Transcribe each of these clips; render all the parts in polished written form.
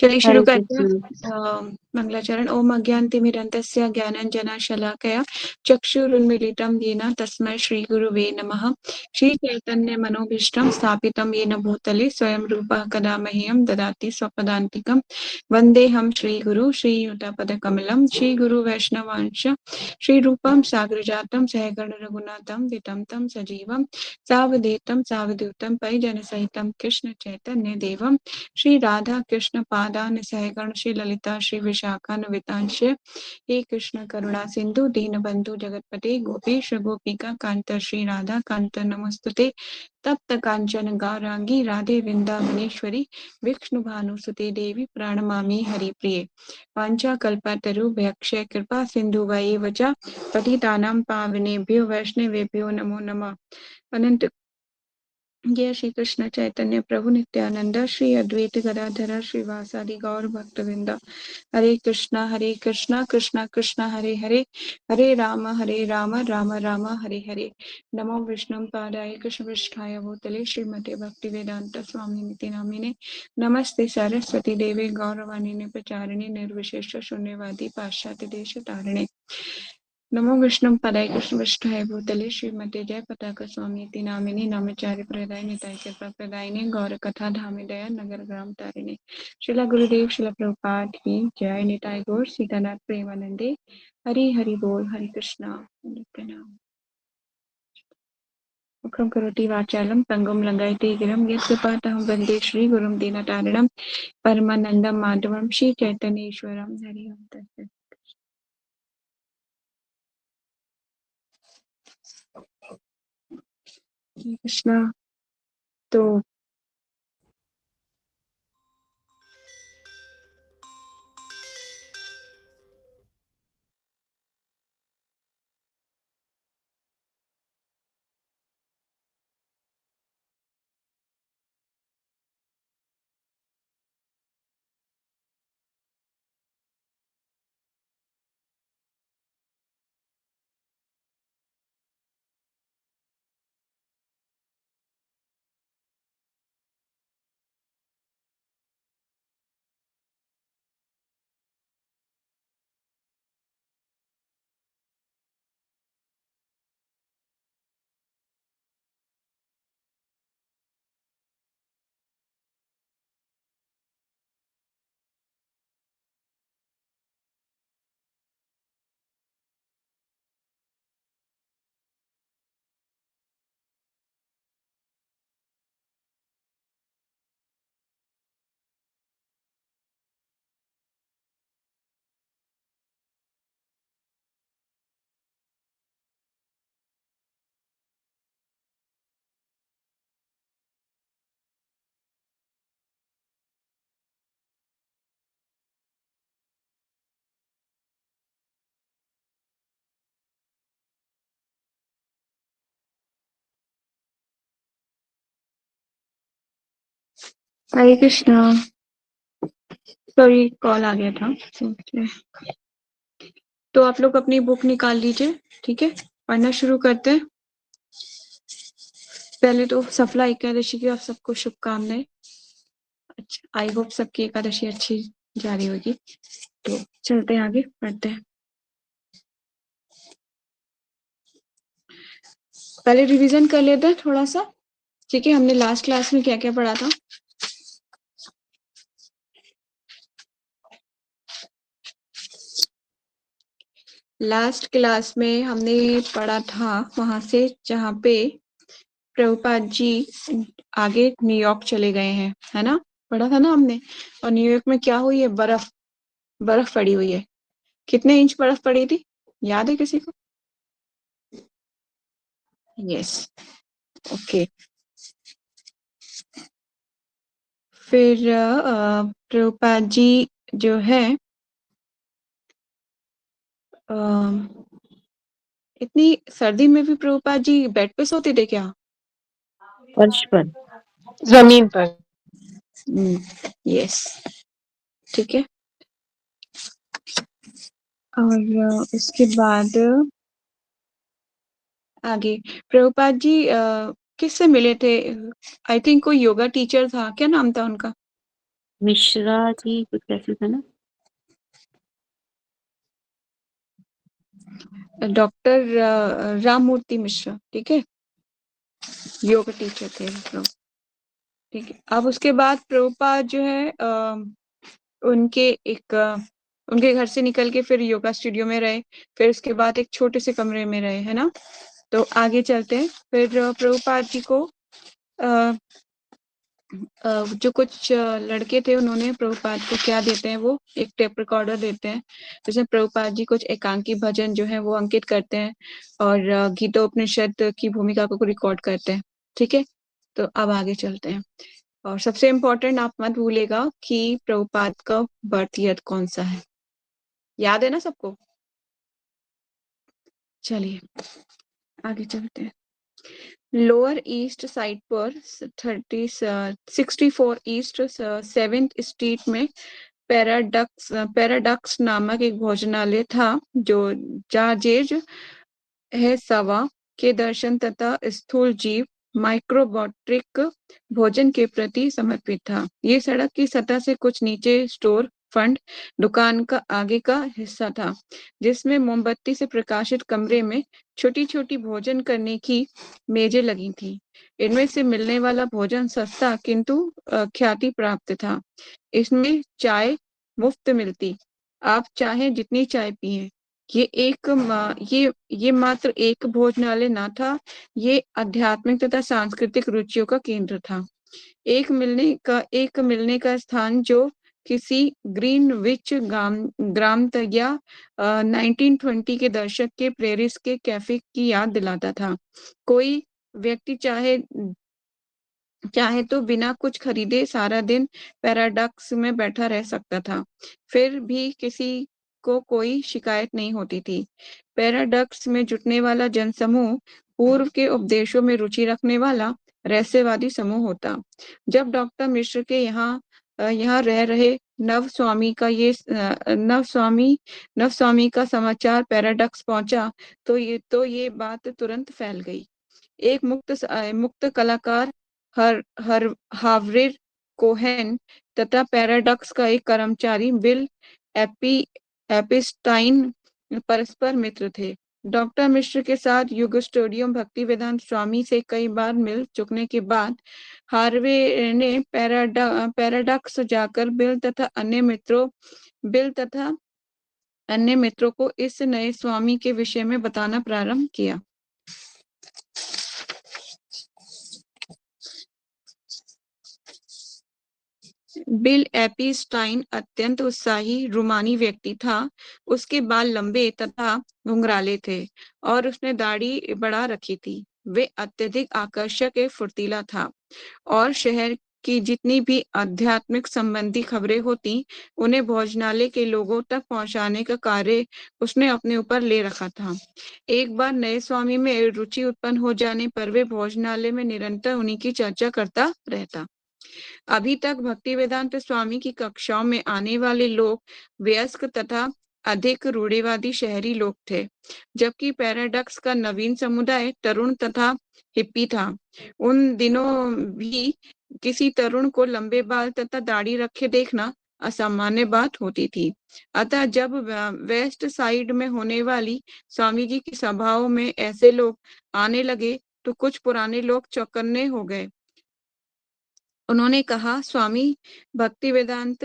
चलिए शुरू हरे करते हैं। कृष्ण। मंगलाचरण। ओम अज्ञानतिमिरन्धस्य ज्ञानाञ्जनशलाकया चक्षुरुन्मीलितं येन तस्मै श्रीगुरुवे नमः। श्रीचैतन्यमनोभीष्टं स्थापितं येन भूतले स्वयं रूपः कदा मह्यं ददाति स्वपदान्तिकं। वन्देऽहं श्रीगुरु श्रीयुतपदकमलं श्रीगुरुवैष्णवांश श्रीरूपं साग्रजातं सहगण रघुनाथं वितं तं सजीवं सावधूतं सावधूतं परिजनसहितं कृष्ण चैतन्य देवं श्री राधा कृष्ण पादान सहगण श्री ललिता श्री विशाखान्वितांश हे कृष्ण करुणा सिंधु दीनबंधु जगतपते गोपीश गोपिका कांत श्री राधा कांत नमस्तुते तप्त कांचन गौरांगी राधे वृंदावनेश्वरी विष्णु भानुसुते देवी प्रणमामि हरिप्रिये पांचा कल्पतरुभ्यक्षय कृपा सिंधु वैवच पतितानां पावनेभ्यो वैष्णवेभ्यो नमो नमः। अनंत जय श्री कृष्ण चैतन्य प्रभु नित्यानंद श्री अद्वैत गदाधर श्रीवासादि गौर भक्तवृंद। हरे कृष्णा कृष्णा कृष्णा हरे हरे हरे राम राम राम हरे हरे। नमो विष्णु पादाय कृष्ण पृष्ठाय भूतले श्रीमते भक्ति वेदांत स्वामी निति नामिने नमस्ते सरस्वती देवे गौरवाणी प्रचारिणे निर्विशेष शून्यवादी पाश्चात्य देश तारिणे। नमो विष्णु पदाय कृष्ण पृष्ठाय भूतले श्रीमते जय पताका स्वामी इति नामिने नामचार्य प्रदाय निताय कृपा प्रदायिने गौर कथा धामे दया नगर ग्राम तारिणे। श्रीला गुरुदेव श्रीला प्रभुपाद की जय। निताय गौर सीतानाथ प्रेमानंदे हरि हरि बोल। हरि कृष्णा नाम मुखं करोति वाचालं पंगुं लंघयति गिरं यत्कृपातहं वन्दे श्रीगुरुं दीनतारिणं परमानन्दं माधवं श्रीचैतन्येश्वरं। हरि ओम तत्सत्। हरे कृष्णा। तो हरे कृष्णा। सॉरी कॉल आ गया था। तो आप लोग अपनी बुक निकाल लीजिए, ठीक है, पढ़ना शुरू करते हैं। पहले तो सफला एकादशी की आप सबको शुभकामनाएं। अच्छा, आई होप सबकी एकादशी अच्छी जा रही होगी। तो चलते हैं आगे, पढ़ते हैं। पहले रिवीजन कर लेते हैं थोड़ा सा, ठीक है। हमने लास्ट क्लास में क्या क्या पढ़ा था। लास्ट क्लास में हमने पढ़ा था वहां से जहाँ पे प्रभुपाद जी आगे न्यूयॉर्क चले गए हैं, है ना, पढ़ा था ना हमने। और न्यूयॉर्क में क्या हुई है, बर्फ पड़ी हुई है। कितने इंच बर्फ पड़ी थी, याद है किसी को? Yes, okay. फिर प्रभुपाद जी जो है इतनी सर्दी में भी प्रभुपाद जी बेड पे सोते थे क्या? फर्श पर, जमीन पर। यस, ठीक है। और इसके बाद आगे प्रभुपाद जी किससे मिले थे? आई थिंक कोई योगा टीचर था, क्या नाम था उनका? मिश्रा जी कुछ ऐसे था ना? डॉक्टर राममूर्ति मिश्रा, ठीक है, योग टीचर थे लोग, ठीक है। अब उसके बाद प्रभुपाद जो है उनके एक उनके घर से निकल के फिर योगा स्टूडियो में रहे, फिर उसके बाद एक छोटे से कमरे में रहे, है ना। तो आगे चलते हैं। फिर प्रभुपाद जी को जो कुछ लड़के थे उन्होंने प्रभुपाद को क्या देते हैं, वो एक टेप रिकॉर्डर देते हैं, जिसमें प्रभुपाद जी कुछ एकांकी भजन जो है वो अंकित करते हैं और गीतोपनिषद की भूमिका को रिकॉर्ड करते हैं, ठीक है। तो अब आगे चलते हैं। और सबसे इम्पोर्टेंट आप मत भूलेगा कि प्रभुपाद का बर्थ ईयर कौन सा है, याद है ना सबको। चलिए आगे चलते हैं। लोअर ईस्ट साइड पर 64 ईस्ट 7th स्ट्रीट में पैराडक्स नामक एक भोजनालय था, जो जाजेज है सवा के दर्शन तथा स्थूल जीव माइक्रोबॉट्रिक भोजन के प्रति समर्पित था। ये सड़क की सतह से कुछ नीचे स्टोर फंड दुकान का आगे का हिस्सा था, जिसमें मोमबत्ती से प्रकाशित कमरे में छोटी छोटी भोजन करने की मेजें लगी थी। इनमें से मिलने वाला भोजन सस्ता किंतु ख्याति प्राप्त था। इसमें चाय मुफ्त मिलती, आप चाहे जितनी चाय पिए। ये ये मात्र एक भोजनालय ना था, ये आध्यात्मिक तथा सांस्कृतिक रुचियों का केंद्र था। एक मिलने का स्थान जो किसी ग्रीनविच ग्राम या 1920 के दशक के पेरिस के कैफे की याद दिलाता था। कोई व्यक्ति चाहे तो बिना कुछ खरीदे सारा दिन पैराडॉक्स में बैठा रह सकता था, फिर भी किसी को कोई शिकायत नहीं होती थी। पैराडॉक्स में जुटने वाला जनसमूह पूर्व के उपदेशों में रुचि रखने वाला रहस्यवादी समूह होता। जब डॉक्टर मिश्र के यहाँ रह रहे नव स्वामी का समाचार पैराडॉक्स पहुंचा, तो ये बात तुरंत फैल गई। एक मुक्त कलाकार हर हर हावरिर कोहेन तथा पैराडॉक्स का एक कर्मचारी बिल एपी एपिस्टाइन परस्पर मित्र थे। डॉक्टर मिश्र के साथ युग स्टूडियो भक्ति वेदांत स्वामी से कई बार मिल चुकने के बाद हार्वे ने पैराडॉक्स जाकर बिल तथा अन्य मित्रों को इस नए स्वामी के विषय में बताना प्रारंभ किया। बिल एपीस्टाइन अत्यंत उत्साही रूमानी व्यक्ति था। उसके बाल लंबे तथा घुंघराले थे और उसने दाढ़ी बढ़ा रखी थी। वे अत्यधिक आकर्षक एवं फुर्तीला था और शहर की जितनी भी आध्यात्मिक संबंधी खबरें होती, उन्हें भोजनालय के लोगों तक पहुंचाने का कार्य उसने अपने ऊपर ले रखा था। एक बार नए स्वामी में रुचि उत्पन्न हो जाने पर वे भोजनालय में निरंतर उन्हीं की चर्चा करता रहता। अभी तक भक्ति वेदांत स्वामी की कक्षाओं में आने वाले लोग वयस्क तथा अधिक रूढ़िवादी शहरी लोग थे, जबकि पैराडॉक्स का नवीन समुदाय तरुण तथा हिप्पी था। उन दिनों भी किसी तरुण को लंबे बाल तथा दाढ़ी रखे देखना असामान्य बात होती थी। अतः जब वेस्ट साइड में होने वाली स्वामी जी की सभाओं में ऐसे लोग आने लगे, तो कुछ पुराने लोग चौकन्ने हो गए। उन्होंने कहा, स्वामी भक्ति वेदांत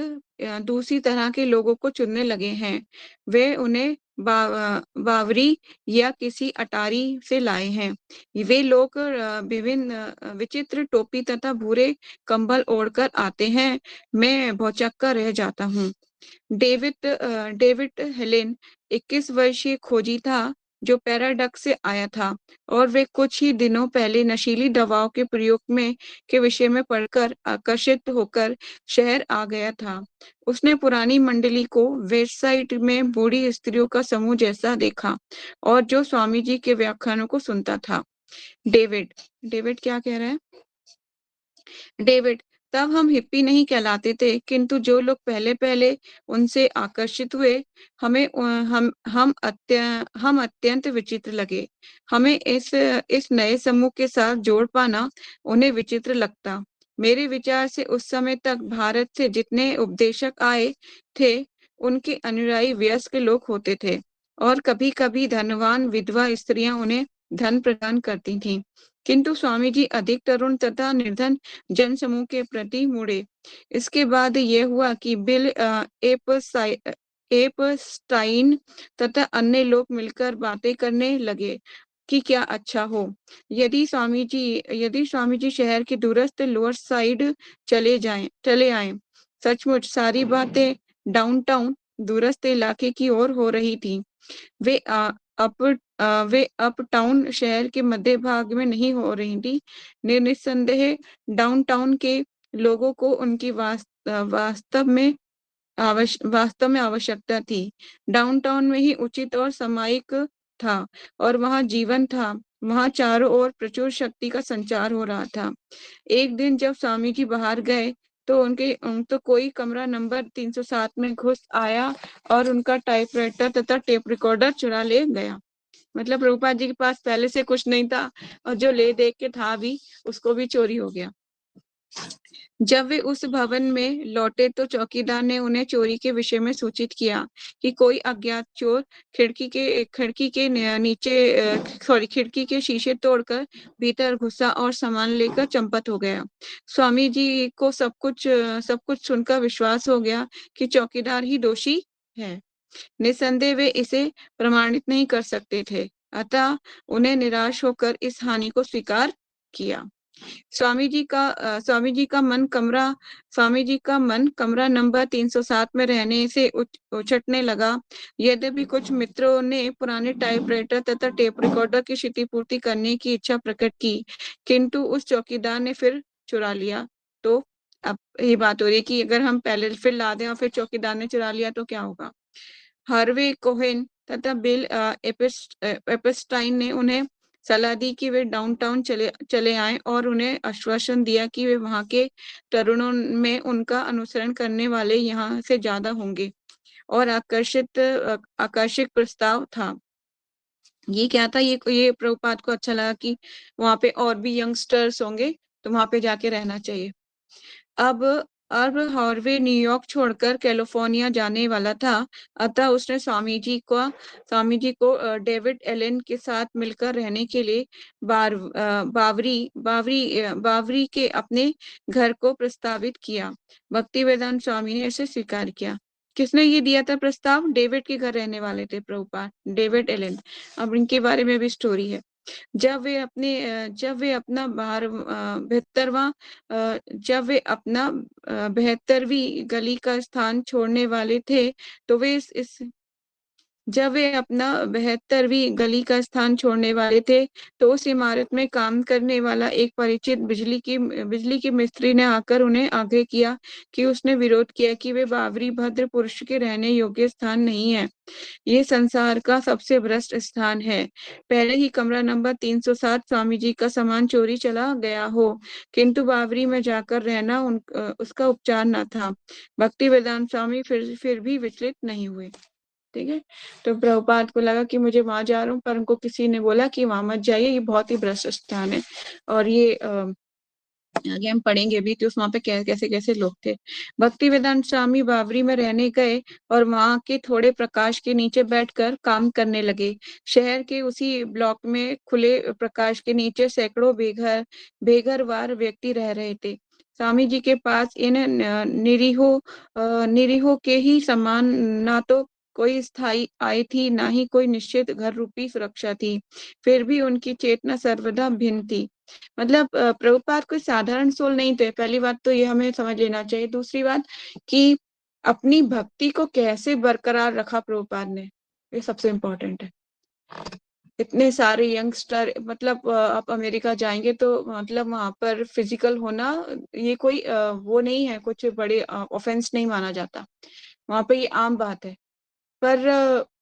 दूसरी तरह के लोगों को चुनने लगे हैं। वे उन्हें बावरी या किसी अटारी से लाए हैं। वे लोग विभिन्न विचित्र टोपी तथा भूरे कंबल ओढ़कर आते हैं। मैं भौचक्का रह जाता हूँ। डेविड हेलेन 21 वर्षीय खोजी था, जो पैराडॉक्स से आया था और वे कुछ ही दिनों पहले नशीली दवाओं के प्रयोग के विषय में पढ़कर आकर्षित होकर शहर आ गया था। उसने पुरानी मंडली को वेस्ट साइड में बूढ़ी स्त्रियों का समूह जैसा देखा और जो स्वामी जी के व्याख्यानों को सुनता था। डेविड क्या कह रहे हैं? डेविड, तब हम हिप्पी नहीं कहलाते थे, किंतु जो लोग पहले पहले उनसे आकर्षित हुए, हम अत्यंत विचित्र लगे। हमें इस नए समूह के साथ जोड़ पाना उन्हें विचित्र लगता। मेरे विचार से उस समय तक भारत से जितने उपदेशक आए थे उनके अनुयायी वयस्क लोग होते थे और कभी कभी धनवान विधवा स्त्रियां उन्हें धन प्रदान करती थीं, किंतु स्वामी जी अधिक तरुण तथा निर्धन जनसमूह के प्रति मुड़े। इसके बाद यह हुआ कि बिल एपस्टाइन तथा अन्य लोग मिलकर बातें करने लगे कि क्या अच्छा हो यदि स्वामी जी शहर के दूरस्थ लोअर साइड चले आए। सचमुच सारी बातें डाउनटाउन दूरस्थ इलाके की ओर हो रही थी। वे अप टाउन शहर के मध्य भाग में नहीं हो रही थी। निस्संदेह डाउनटाउन के लोगों को उनकी वास्तव में आवश्यकता थी। डाउनटाउन में ही उचित और सामायिक था और वहां जीवन था। वहां चारों ओर प्रचुर शक्ति का संचार हो रहा था। एक दिन जब स्वामी जी बाहर गए तो कोई कमरा नंबर 307 में घुस आया और उनका टाइपराइटर तथा टेप रिकॉर्डर चुरा ले गया। मतलब प्रभुपाद जी के पास पहले से कुछ नहीं था और जो ले देख के था भी उसको भी चोरी हो गया। जब वे उस भवन में लौटे तो चौकीदार ने उन्हें चोरी के विषय में सूचित किया कि कोई अज्ञात चोर खिड़की के शीशे तोड़कर भीतर घुसा और सामान लेकर चंपत हो गया। स्वामी जी को सब कुछ सुनकर विश्वास हो गया कि चौकीदार ही दोषी है। निसंदेह वे इसे प्रमाणित नहीं कर सकते थे, अतः उन्हें निराश होकर इस हानि को स्वीकार किया। स्वामी जी का मन कमरा नंबर 307 में रहने से उछटने लगा। यद्यपि कुछ मित्रों ने पुराने टाइपराइटर तथा टेप रिकॉर्डर की क्षतिपूर्ति करने की इच्छा प्रकट की, किंतु उस चौकीदार ने फिर चुरा लिया। तो अब ये बात हो रही है कि अगर हम पहले फिर ला दें और फिर चौकीदार ने चुरा लिया तो क्या होगा। हार्वे कोहेन तथा बिल एपस्टाइन ने उन्हें सलाह दी कि वे डाउनटाउन चले आएं और उन्हें आश्वासन दिया कि वे वहां के तरुणों में उनका अनुसरण करने वाले यहाँ से ज्यादा होंगे। और आकर्षक प्रस्ताव था। ये क्या था, ये प्रभुपाद को अच्छा लगा कि वहां पे और भी यंगस्टर्स होंगे तो वहां पे जाके रहना चाहिए। अब हार्वे न्यूयॉर्क छोड़कर कैलिफोर्निया जाने वाला था, अतः उसने स्वामी जी को डेविड एलन के साथ मिलकर रहने के लिए बावरी के अपने घर को प्रस्तावित किया। भक्तिवेदांत स्वामी ने इसे स्वीकार किया। किसने ये दिया था प्रस्ताव? डेविड के घर रहने वाले थे प्रभुपाद, डेविड एलन। अब इनके बारे में भी स्टोरी है। जब वे अपना 72वीं गली का स्थान छोड़ने वाले थे तो वे इस जब वे अपना 72वीं गली का स्थान छोड़ने वाले थे तो उस इमारत में काम करने वाला एक परिचित बिजली की मिस्त्री ने आकर उन्हें आग्रह किया कि उसने विरोध किया कि वे बावरी भद्र पुरुष के रहने योग्य स्थान नहीं है। ये संसार का सबसे भ्रष्ट स्थान है। पहले ही कमरा नंबर 307 स्वामी जी का सामान चोरी चला गया हो, किंतु बावरी में जाकर रहना उसका उपचार न था। भक्ति वेदांत स्वामी फिर भी विचलित नहीं हुए। ठीक है, तो प्रभुपाद को लगा कि मुझे वहां जा रहा हूँ, पर उनको किसी ने बोला कि वहां मत जाइए, ये बहुत ही भ्रष्ट स्थान है। और ये आगे हम पढ़ेंगे भी तो वहां पे कैसे कैसे लोग थे। भक्ति वेदांत स्वामी बावरी में रहने गए और वहां के थोड़े प्रकाश के नीचे बैठकर काम करने लगे। शहर के उसी ब्लॉक में खुले प्रकाश के नीचे सैकड़ों बेघरवार व्यक्ति रह रहे थे। स्वामी जी के पास इन निरीहों के ही समान ना तो कोई स्थायी आय थी, ना ही कोई निश्चित घर रूपी सुरक्षा थी। फिर भी उनकी चेतना सर्वदा भिन्न थी। मतलब प्रभुपाद कोई साधारण सोल नहीं थे। पहली बात तो ये हमें समझ लेना चाहिए। दूसरी बात कि अपनी भक्ति को कैसे बरकरार रखा प्रभुपाद ने, ये सबसे इम्पोर्टेंट है। इतने सारे यंगस्टर, मतलब आप अमेरिका जाएंगे तो मतलब वहां पर फिजिकल होना ये कोई वो नहीं है, कुछ बड़े ऑफेंस नहीं माना जाता। वहां पे ये आम बात है। पर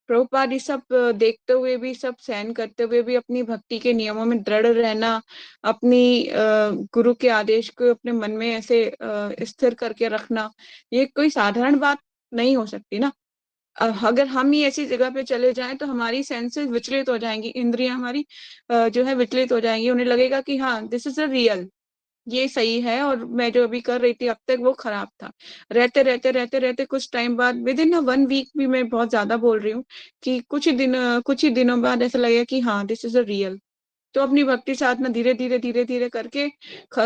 प्रभुपाद ये सब देखते हुए भी, सब सहन करते हुए भी अपनी भक्ति के नियमों में दृढ़ रहना, अपनी गुरु के आदेश को अपने मन में ऐसे स्थिर करके रखना, ये कोई साधारण बात नहीं हो सकती ना। अगर हम ही ऐसी जगह पे चले जाएं तो हमारी सेंसेस विचलित हो जाएंगी, इंद्रियां हमारी जो है विचलित हो जाएंगी। उन्हें लगेगा कि हाँ दिस इज अ रियल, ये सही है और मैं जो अभी कर रही थी अब तक वो खराब था। रहते रहते रहते रहते कुछ टाइम बाद, विद इन 1 वीक भी, मैं बहुत ज्यादा बोल रही हूँ, कि कुछ ही दिनों बाद ऐसा लगेगा कि हाँ दिस इज अ रियल। तो अपनी भक्ति साधना धीरे धीरे धीरे धीरे करके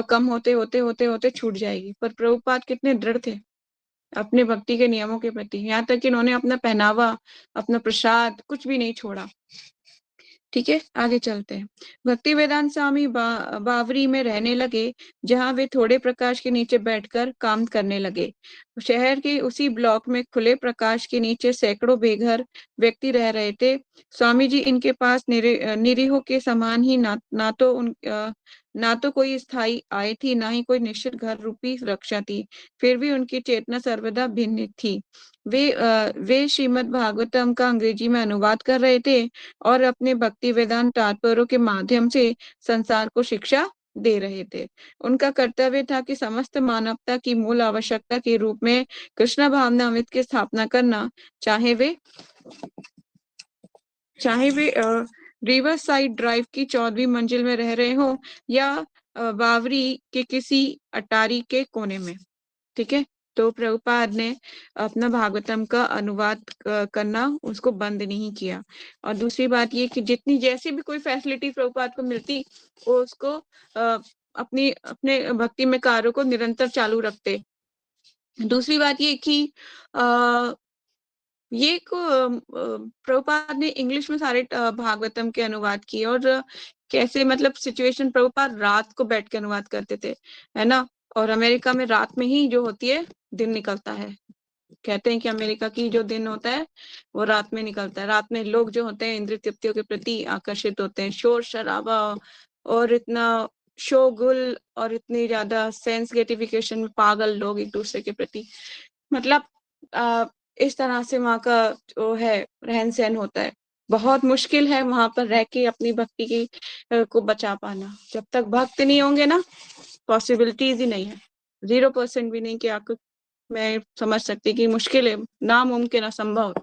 कम होते होते होते होते छूट जाएगी। पर प्रभुपाद कितने दृढ़ थे अपने भक्ति के नियमों के प्रति, यहाँ तक कि इन्होंने अपना पहनावा, अपना प्रसाद कुछ भी नहीं छोड़ा। ठीक है, आगे चलते हैं। भक्ति वेदांत स्वामी बावरी में रहने लगे, जहां वे थोड़े प्रकाश के नीचे बैठकर काम करने लगे। शहर के उसी ब्लॉक में खुले प्रकाश के नीचे सैकड़ों बेघर व्यक्ति रह रहे थे। स्वामी जी इनके पास निरीहों के समान ही ना तो कोई स्थायी आय थी, ना ही कोई निश्चित घर रूपी रक्षा थी। फिर भी उनकी चेतना सर्वदा भिन्न थी। वे श्रीमद् भागवतम का अंग्रेजी में अनुवाद कर रहे थे और अपने भक्ति वेदांत तात्पर्यों के माध्यम से संसार को शिक्षा दे रहे थे। उनका कर्तव्य था कि समस्त मानवता की मूल आवश्यकता के रूप में कृष्ण भावनामृत की स्थापना करना, चाहे वे रिवर साइड ड्राइव की 14वीं मंजिल में रह रहे हो या बावरी के किसी अटारी के कोने में। ठीक है, तो प्रभुपाद ने अपना भागवतम का अनुवाद करना उसको बंद नहीं किया। और दूसरी बात ये कि जितनी जैसी भी कोई फैसिलिटी प्रभुपाद को मिलती, वो उसको अपने भक्ति में कार्यों को निरंतर चालू रखते। दूसरी बात ये कि ये प्रभुपाद ने इंग्लिश में सारे भागवतम के अनुवाद किए। और कैसे, मतलब सिचुएशन, प्रभुपाद रात को बैठ के अनुवाद करते थे, है ना। और अमेरिका में रात में ही जो होती है दिन निकलता है। कहते हैं कि अमेरिका की जो दिन होता है वो रात में निकलता है। रात में लोग जो होते हैं इंद्रिय तृप्तियों के प्रति आकर्षित होते हैं, शोर शराबा और इतना शोगुल और इतनी ज्यादा सेंस ग्रेटिफिकेशन में पागल लोग एक दूसरे के प्रति, मतलब इस तरह से वहाँ का जो है रहन सहन होता है। बहुत मुश्किल है वहां पर रह के अपनी भक्ति की को बचा पाना। जब तक भक्त नहीं होंगे ना, पॉसिबिलिटीज ही नहीं है, 0% भी नहीं कि आपको, मैं समझ सकती कि मुश्किल है, नामुमकिन, असंभव।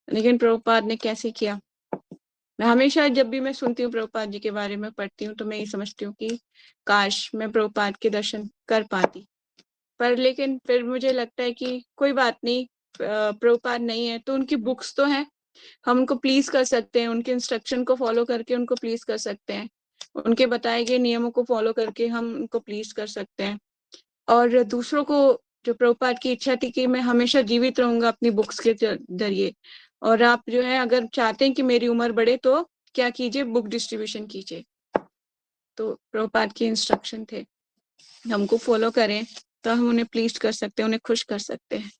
लेकिन प्रभुपाद ने कैसे किया। मैं हमेशा जब भी मैं सुनती हूँ प्रभुपाद जी के बारे में, पढ़ती हूँ, तो मैं ये समझती हूँ कि काश मैं प्रभुपाद के दर्शन कर पाती। पर लेकिन फिर मुझे लगता है कि कोई बात नहीं, प्रभुपाद नहीं है तो उनकी बुक्स तो हैं, हम उनको प्लीज कर सकते हैं, उनके इंस्ट्रक्शन को फॉलो करके उनको प्लीज कर सकते हैं, उनके बताए गए नियमों को फॉलो करके हम उनको प्लीज कर सकते हैं। और दूसरों को, जो प्रभुपाद की इच्छा थी कि मैं हमेशा जीवित रहूंगा अपनी बुक्स के जरिए। और आप जो है अगर चाहते हैं कि मेरी उम्र बढ़े तो क्या कीजिए, बुक डिस्ट्रीब्यूशन कीजिए। तो प्रभुपाद के इंस्ट्रक्शन थे, हमको फॉलो करें तो हम उन्हें प्लीज कर सकते हैं, उन्हें खुश कर सकते हैं।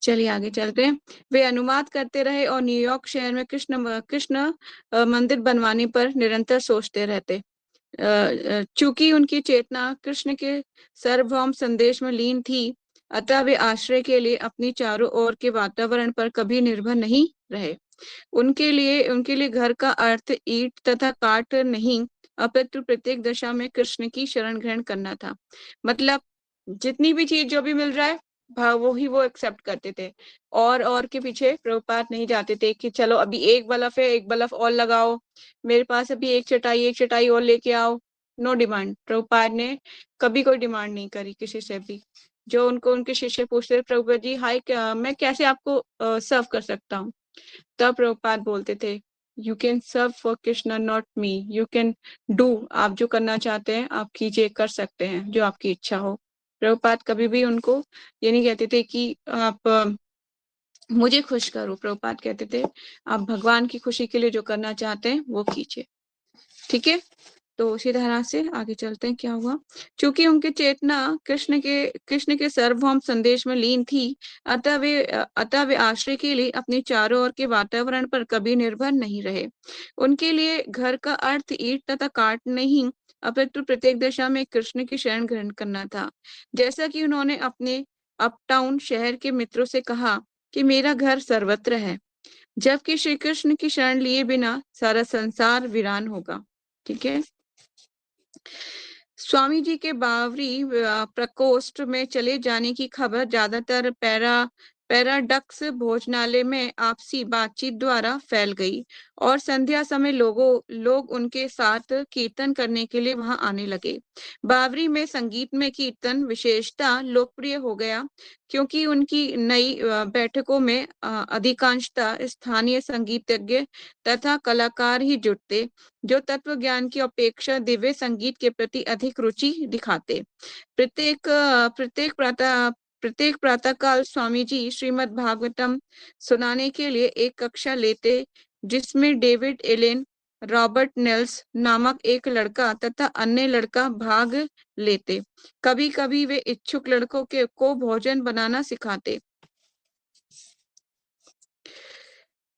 चलिए आगे चलते हैं। वे अनुवाद करते रहे और न्यूयॉर्क शहर में कृष्ण मंदिर बनवाने पर निरंतर सोचते रहते। चूंकि उनकी चेतना कृष्ण के सार्वभौम संदेश में लीन थी, अतः वे आश्रय के लिए अपनी चारों ओर के वातावरण पर कभी निर्भर नहीं रहे। उनके लिए घर का अर्थ ईंट तथा काठ नहीं, अपितु प्रत्येक दशा में कृष्ण की शरण ग्रहण करना था। मतलब जितनी भी चीज जो भी मिल रहा है वो ही वो एक्सेप्ट करते थे। और के पीछे प्रभुपाद नहीं जाते थे कि चलो अभी एक बल्ब है, एक बल्ब और लगाओ, मेरे पास अभी एक चटाई और लेके आओ। No demand. प्रभुपाद ने कभी कोई डिमांड नहीं करी किसी से भी। जो उनको उनके शिष्य पूछते थे, प्रभुपाद जी हाय, मैं कैसे आपको सर्व कर सकता हूँ, तब प्रभुपाद बोलते थे, you can serve for Krishna not me, you can do, आप जो करना चाहते हैं आप कीजिए, कर सकते हैं जो आपकी इच्छा हो। प्रभुपाद कभी भी उनको ये नहीं कहते थे कि आप मुझे खुश करो। प्रभुपाद कहते थे आप भगवान की खुशी के लिए जो करना चाहते हैं वो कीजिए। ठीक है, तो उसी तरह से आगे चलते हैं। क्या हुआ, चूंकि उनकी चेतना कृष्ण के सार्वभौम संदेश में लीन थी, अतः वे आश्रय के लिए अपने चारों ओर के वातावरण पर कभी निर्भर नहीं रहे। उनके लिए घर का अर्थ ईंट तथा काठ नहीं, अपितु प्रत्येक दशा में कृष्ण की शरण ग्रहण करना था। जैसा कि उन्होंने अपने अपटाउन शहर के मित्रों से कहा कि मेरा घर सर्वत्र है, जबकि श्री कृष्ण की शरण लिए बिना सारा संसार वीरान होगा। ठीक है, स्वामी जी के बावरी प्रकोष्ठ में चले जाने की खबर ज्यादातर पैराडक्स भोजनालय में आपसी बातचीत द्वारा फैल गई और संध्या समय लोग उनके साथ कीर्तन करने के लिए वहां आने लगे। बावरी में संगीत में कीर्तन विशेषता लोकप्रिय हो गया क्योंकि उनकी नई बैठकों में अधिकांशतः स्थानीय संगीतज्ञ तथा कलाकार ही जुटते, जो तत्व ज्ञान की अपेक्षा दिव्य संगीत के प्रति अधिक रुचि दिखाते। प्रत्येक प्रातःकाल स्वामी जी श्रीमद् भागवतम सुनाने के लिए एक कक्षा लेते, जिसमें डेविड एलेन, रॉबर्ट नेल्स नामक एक लड़का तथा अन्य लड़का भाग लेते। कभी कभी वे इच्छुक लड़कों को भोजन बनाना सिखाते।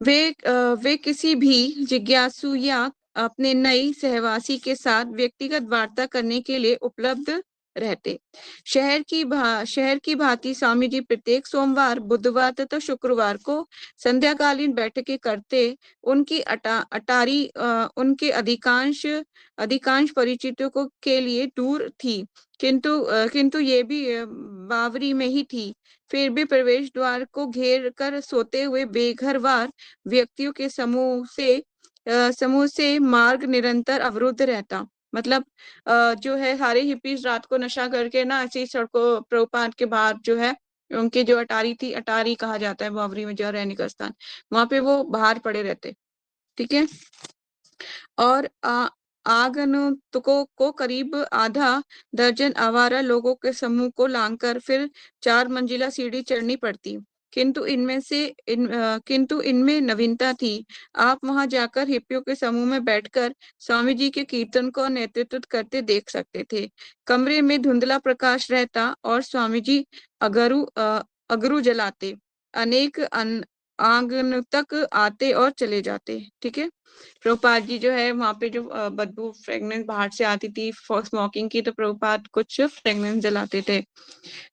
वे किसी भी जिज्ञासु या अपने नई सहवासी के साथ व्यक्तिगत वार्ता करने के लिए उपलब्ध रहते। शहर की भांति स्वामी जी प्रत्येक सोमवार, बुधवार तथा शुक्रवार को संध्याकालीन बैठकें करते। उनकी अटारी उनके अधिकांश परिचितों के लिए दूर थी, किंतु ये भी बावरी में ही थी। फिर भी प्रवेश द्वार को घेर कर सोते हुए बेघरवार व्यक्तियों के समूह से मार्ग निरंतर अवरुद्ध रहता। मतलब जो है सारे हिप्पीज रात को नशा करके ना ऐसी सड़कों प्रभुपाद के बाहर जो है उनकी जो अटारी थी, अटारी कहा जाता है बावरी में जो रहने का स्थान, वहां पे वो बाहर पड़े रहते। ठीक है। और आगंतुकों को करीब आधा दर्जन आवारा लोगों के समूह को लांघकर फिर 4 मंजिला सीढ़ी चढ़नी पड़ती। किंतु इनमें नवीनता थी। आप वहां जाकर हिप्पियों के समूह में बैठकर स्वामी जी के कीर्तन को नेतृत्व करते देख सकते थे। कमरे में धुंधला प्रकाश रहता और स्वामी जी अगरू जलाते। अनेक आगंतुक आते और चले जाते। ठीक है। प्रभुपाद जी जो है वहां पे जो बदबू फ्रेगनेंस बाहर से आती थी स्मोकिंग की, तो प्रभुपाद कुछ फ्रेगनेंस जलाते थे।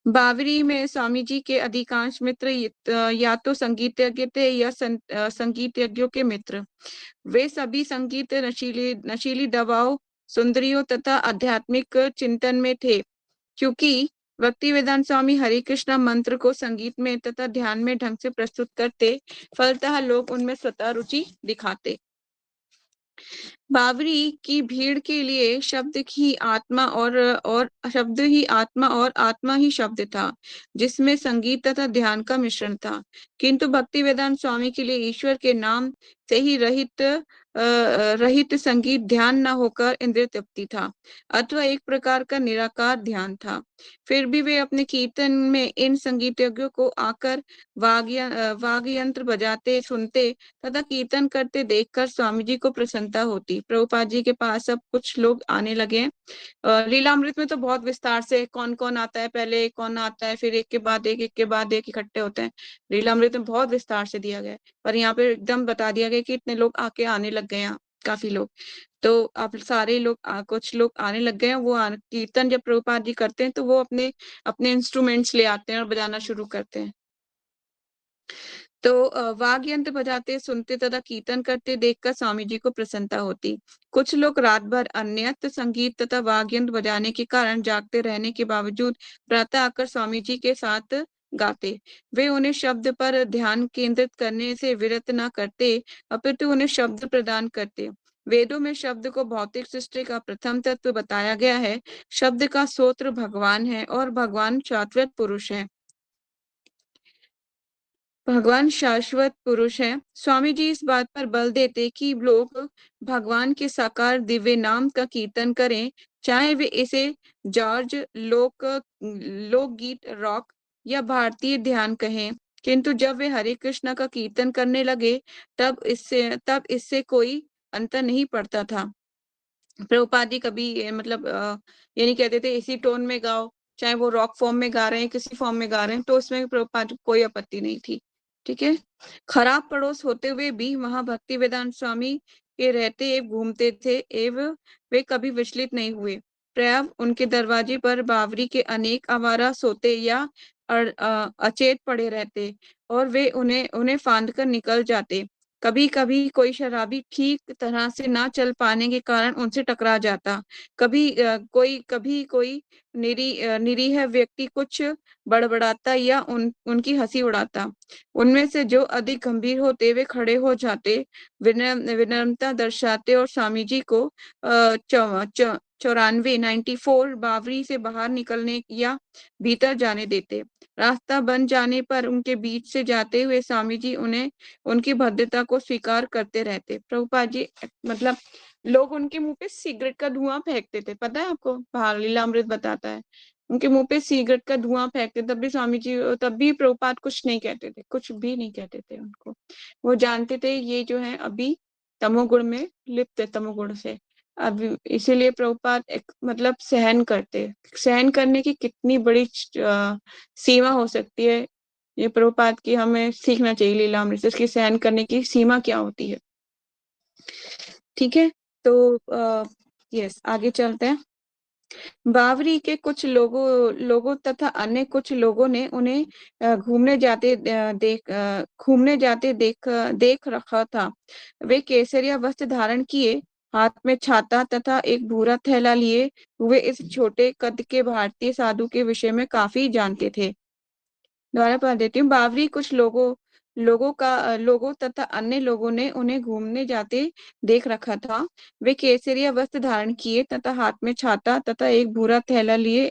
बावरी में स्वामी जी के अधिकांश मित्र या तो संगीतज्ञ थे या संगीतज्ञों के मित्र। वे सभी संगीत, नशीली दवाओं, सुंदरियों तथा आध्यात्मिक चिंतन में थे। क्योंकि भक्तिवेदांत स्वामी हरे कृष्णा मंत्र को संगीत में तथा ध्यान में ढंग से प्रस्तुत करते, फलतः लोग उनमें स्वतः रुचि दिखाते। बावरी की भीड़ के लिए शब्द ही आत्मा और आत्मा ही शब्द था, जिसमें संगीत तथा ध्यान का मिश्रण था। किंतु भक्तिवेदांत स्वामी के लिए ईश्वर के नाम से ही रहित संगीत ध्यान न होकर इंद्रिय तृप्ति था, अथवा एक प्रकार का निराकार ध्यान था। फिर भी वे अपने कीर्तन में इन संगीतज्ञों को आकर वाद्य यंत्र बजाते सुनते तथा कीर्तन करते देखकर स्वामी जी को प्रसन्नता होती। प्रभुपाद जी के पास अब कुछ लोग आने लगे हैं। लीलामृत में तो बहुत विस्तार से कौन कौन आता है, पहले कौन आता है, फिर एक के बाद एक इकट्ठे होते हैं। लीलामृत में बहुत विस्तार से दिया गया है, पर यहाँ पे एकदम बता दिया गया कि इतने लोग आके आने लग गए हैं, काफी लोग। तो अब सारे लोग कुछ लोग आने लग गए हैं। वो कीर्तन जब प्रभुपाद जी करते हैं तो वो अपने अपने इंस्ट्रूमेंट्स ले आते हैं और बजाना शुरू करते हैं। तो वाद्य यंत्र बजाते सुनते तथा कीर्तन करते देखकर स्वामी जी को प्रसन्नता होती। कुछ लोग रात भर अन्यत्र संगीत तथा वाद्य यंत्र बजाने के कारण जागते रहने के बावजूद प्रातः आकर स्वामी जी के साथ गाते। वे उन्हें शब्द पर ध्यान केंद्रित करने से विरत न करते, अपितु उन्हें शब्द प्रदान करते। वेदों में शब्द को भौतिक सृष्टि का प्रथम तत्व बताया गया है। शब्द का स्रोत भगवान है और भगवान शाश्वत पुरुष है। भगवान शाश्वत पुरुष है। स्वामी जी इस बात पर बल देते कि लोग भगवान के साकार दिव्य नाम का कीर्तन करें, चाहे वे इसे जॉर्ज लोकगीत, रॉक या भारतीय ध्यान कहें। किंतु जब वे हरे कृष्णा का कीर्तन करने लगे तब इससे कोई अंतर नहीं पड़ता था। प्रभुपाद जी कभी मतलब ये नहीं कहते थे इसी टोन में गाओ, चाहे वो रॉक फॉर्म में गा रहे हैं, किसी फॉर्म में गा रहे हैं, तो उसमें प्रभुपाद को कोई आपत्ति नहीं थी। ठीक है। खराब पड़ोस होते हुए भी वहां भक्ति वेदांत स्वामी के रहते एवं घूमते थे एवं वे कभी विचलित नहीं हुए। प्रायः उनके दरवाजे पर बावरी के अनेक आवारा सोते या अचेत पड़े रहते और वे उन्हें फांद कर निकल जाते। कभी कभी कोई शराबी ठीक तरह से ना चल पाने के कारण उनसे टकरा जाता। कभी कोई निरीह व्यक्ति कुछ बड़बड़ाता या उनकी हंसी उड़ाता। उनमें से जो अधिक गंभीर होते वे खड़े हो जाते, विनम्रता दर्शाते और स्वामी जी को 94 बावरी से बाहर निकलने या भीतर जाने देते। रास्ता बन जाने पर उनके बीच से जाते हुए स्वामी जी उन्हें उनकी भद्रता को स्वीकार करते रहते। प्रभुपाद जी मतलब लोग उनके मुंह पे सिगरेट का धुआं फेंकते थे, पता है आपको? बाल लीलामृत बताता है उनके मुंह पे सिगरेट का धुआं फेंकते, तब भी स्वामी जी, तब भी प्रभुपाद कुछ नहीं कहते थे, कुछ भी नहीं कहते थे उनको। वो जानते थे ये जो है अभी तमोगुण में लिप्त है, तमोगुण से। अब इसीलिए प्रभुपाद मतलब सहन करने की कितनी बड़ी सीमा हो सकती है, ये प्रभुपाद की हमें सीखना चाहिए लीलामृत से, इसकी सहन करने की सीमा क्या होती है। ठीक है, तो यस आगे चलते हैं। बावरी के कुछ लोगों तथा अन्य कुछ लोगों ने उन्हें घूमने जाते देख रखा था। वे केसरिया वस्त्र धारण किए, हाथ में छाता तथा एक भूरा थैला लिए हुए इस छोटे कद के भारतीय साधु के विषय में काफी जानते थे। दोबारा पढ़ देती हूँ। बावरी कुछ लोगों तथा अन्य लोगों ने उन्हें घूमने जाते देख रखा था। वे केसरिया वस्त्र धारण किए तथा हाथ में छाता तथा एक भूरा थैला लिए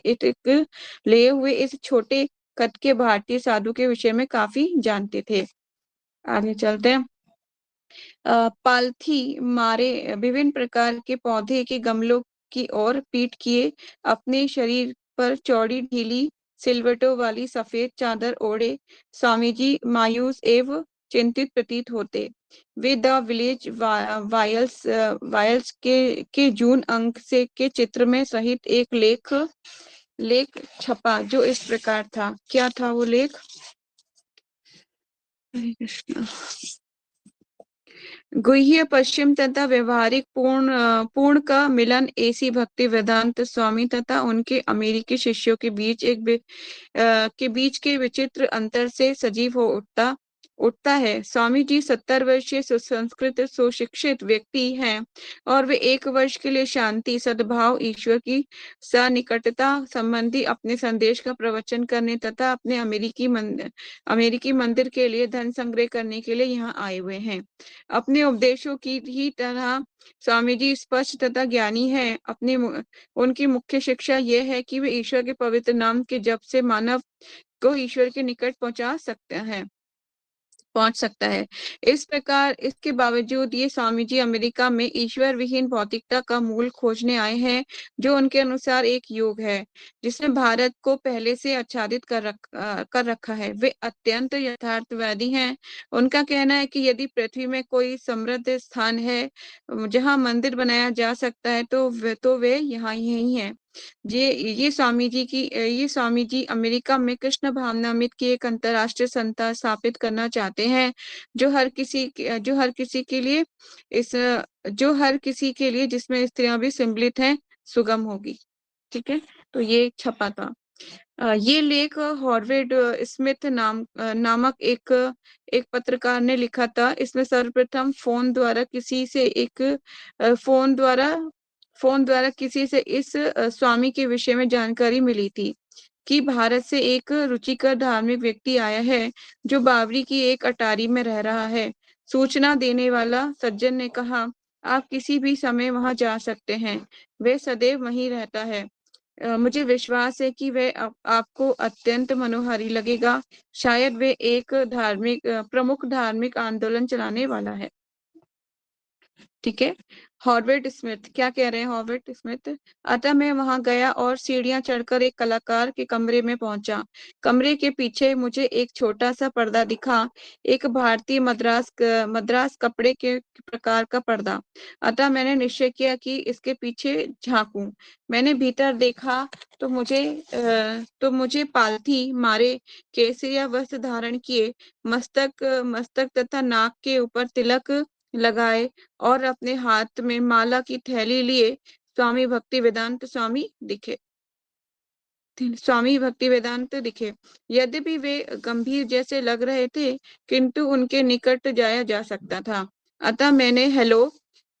हुए इस छोटे कद के भारतीय साधु के विषय में काफी जानते थे। आगे चलते हैं। पालथी मारे विभिन्न प्रकार के पौधे के गमलों की ओर पीठ किए, अपने शरीर पर चौड़ी ढीली सिलवटों वाली सफेद चादर ओढ़े स्वामी जी मायूस एवं चिंतित प्रतीत होते। वे द विलेज वायल्स के जून अंक से के चित्र में सहित एक लेख छपा जो इस प्रकार था। क्या था वो लेख? हरे कृष्णा। गुह्य पश्चिम तथा व्यवहारिक पूर्ण का मिलन एसी भक्ति वेदांत स्वामी तथा उनके अमेरिकी शिष्यों के बीच के विचित्र अंतर से सजीव हो उठता है। स्वामी जी 70 वर्षीय सुसंस्कृत सुशिक्षित व्यक्ति हैं और वे 1 वर्ष के लिए शांति, सद्भाव, ईश्वर की सनिकटता संबंधी अपने संदेश का प्रवचन करने तथा अपने अमेरिकी मंदिर के लिए धन संग्रह करने के लिए यहाँ आए हुए हैं। अपने उपदेशों की ही तरह स्वामी जी स्पष्ट तथा ज्ञानी है। उनकी मुख्य शिक्षा यह है कि वे ईश्वर के पवित्र नाम के जप से मानव को ईश्वर के निकट पहुंच सकता है। इस प्रकार इसके बावजूद ये स्वामी जी अमेरिका में ईश्वर विहीन भौतिकता का मूल खोजने आए हैं, जो उनके अनुसार एक योग है जिसने भारत को पहले से आच्छादित कर रखा है। वे अत्यंत यथार्थवादी हैं। उनका कहना है कि यदि पृथ्वी में कोई समृद्ध स्थान है जहाँ मंदिर बनाया जा सकता है तो वे यहाँ यही है। ये स्वामी जी अमेरिका में कृष्ण भावनामृत की एक अंतरराष्ट्रीय संस्था स्थापित करना चाहते हैं जो हर किसी के लिए जिसमें स्त्रियां भी सम्मिलित हैं सुगम होगी। ठीक है, तो ये छपा था। ये लेख हॉर्वेड स्मिथ नामक एक पत्रकार ने लिखा था। इसमें सर्वप्रथम फोन द्वारा किसी से इस स्वामी के विषय में जानकारी मिली थी कि भारत से एक रुचिकर धार्मिक व्यक्ति आया है जो बावरी की एक अटारी में रह रहा है। सूचना देने वाला सज्जन ने कहा, आप किसी भी समय वहां जा सकते हैं, वे सदैव वहीं रहता है। मुझे विश्वास है कि वह आपको अत्यंत मनोहारी लगेगा। शायद वे एक प्रमुख धार्मिक आंदोलन चलाने वाला है। ठीक है, हॉर्वेट स्मिथ क्या कह रहे हैं? हॉर्वेट स्मिथ, अतः मैं वहां गया और सीढ़ियां चढ़कर एक कलाकार के कमरे में पहुंचा। कमरे के पीछे मुझे एक छोटा सा पर्दा दिखा, एक भारतीय मद्रास कपड़े के प्रकार का पर्दा। अतः मैंने निश्चय किया कि इसके पीछे झांकूं। मैंने भीतर देखा तो मुझे पालथी मारे, केसरिया वस्त्र धारण किए, मस्तक तथा नाक के ऊपर तिलक लगाए और अपने हाथ में माला की थैली लिए स्वामी भक्ति वेदांत स्वामी दिखे। स्वामी भक्तिवेदांत दिखे। यद्यपि वे गंभीर जैसे लग रहे थे, किंतु उनके निकट जाया जा सकता था। अतः मैंने हेलो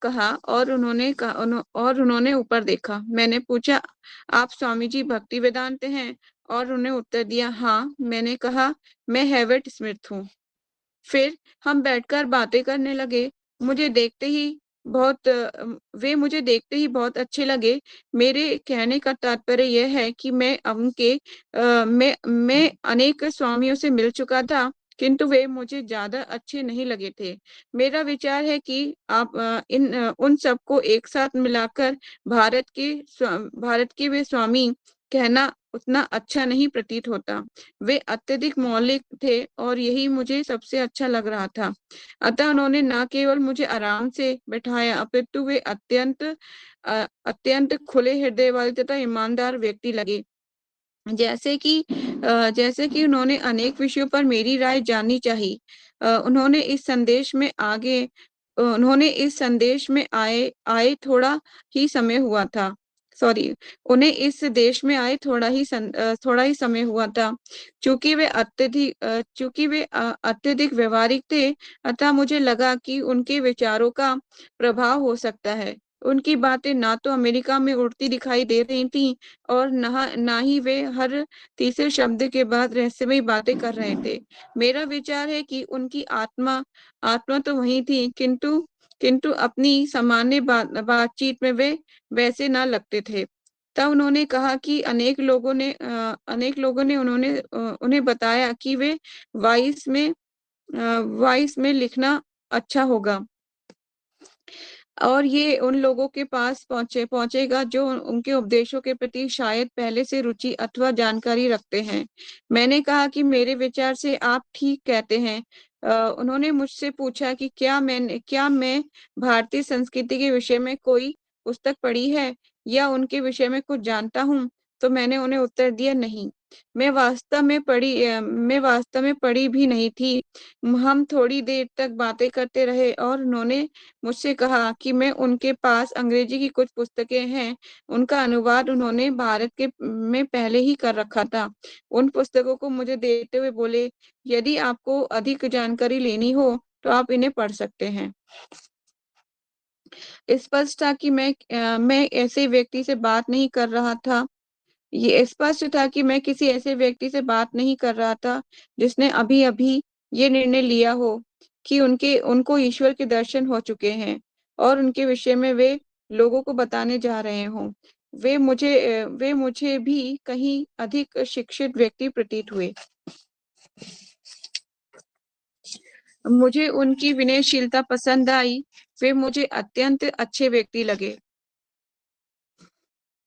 कहा और उन्होंने ऊपर देखा। मैंने पूछा, आप स्वामी जी भक्तिवेदांत हैं? और उन्होंने उत्तर दिया, हाँ। मैंने कहा, मैं हेवर्ट स्मिथ हूँ। फिर हम बैठकर बातें करने लगे। मुझे देखते ही बहुत वे मुझे देखते ही बहुत अच्छे लगे। मेरे कहने का तात्पर्य यह है कि मैं अनेक स्वामियों से मिल चुका था, किंतु वे मुझे ज्यादा अच्छे नहीं लगे थे। मेरा विचार है कि उन सबको एक साथ मिलाकर भारत के वे स्वामी कहना उतना अच्छा नहीं प्रतीत होता। वे अत्यधिक मौलिक थे और यही मुझे सबसे अच्छा लग रहा था। अतः उन्होंने न केवल मुझे आराम से बैठाया, अपितु वे अत्यंत खुले हृदय वाले तथा ईमानदार व्यक्ति लगे। जैसे कि उन्होंने अनेक विषयों पर मेरी राय जाननी चाहिए। उन्होंने इस संदेश में आए आए थोड़ा ही समय हुआ था। सॉरी उन्हें इस देश में आए थोड़ा ही समय हुआ था। चूंकि वे अत्यधिक व्यवहारिक थे, अतः मुझे लगा कि उनके विचारों का प्रभाव हो सकता है। उनकी बातें ना तो अमेरिका में उड़ती दिखाई दे रही थीं और ना ही वे हर तीसरे शब्द के बाद रहस्यमयी बातें कर रहे थे। मेरा विचार है कि उनकी आत्मा तो वही थी, किंतु अपनी सामान्य बातचीत में वे वैसे ना लगते थे। तब उन्होंने कहा कि अनेक लोगों ने उन्हें बताया कि वे वॉइस में लिखना अच्छा होगा और ये उन लोगों के पास पहुंचेगा जो उनके उपदेशों के प्रति शायद पहले से रुचि अथवा जानकारी रखते हैं। मैंने कहा कि मेरे विचार से आप ठीक कहते हैं। उन्होंने मुझसे पूछा कि क्या मैं भारतीय संस्कृति के विषय में कोई पुस्तक पढ़ी है या उनके विषय में कुछ जानता हूँ। तो मैंने उन्हें उत्तर दिया, नहीं। मैं वास्तव में पढ़ी भी नहीं थी। हम थोड़ी देर तक बातें करते रहे और उन्होंने मुझसे कहा कि मैं उनके पास अंग्रेजी की कुछ पुस्तकें हैं, उनका अनुवाद उन्होंने भारत के में पहले ही कर रखा था। उन पुस्तकों को मुझे देते हुए बोले, यदि आपको अधिक जानकारी लेनी हो तो आप इन्हें पढ़ सकते हैं। स्पष्ट था कि मैं ऐसे व्यक्ति से बात नहीं कर रहा था। ये स्पष्ट था कि मैं किसी ऐसे व्यक्ति से बात नहीं कर रहा था जिसने अभी अभी ये निर्णय लिया हो कि उनको ईश्वर के दर्शन हो चुके हैं और उनके विषय में वे लोगों को बताने जा रहे हों। वे मुझे भी कहीं अधिक शिक्षित व्यक्ति प्रतीत हुए। मुझे उनकी विनयशीलता पसंद आई। वे मुझे अत्यंत अच्छे व्यक्ति लगे।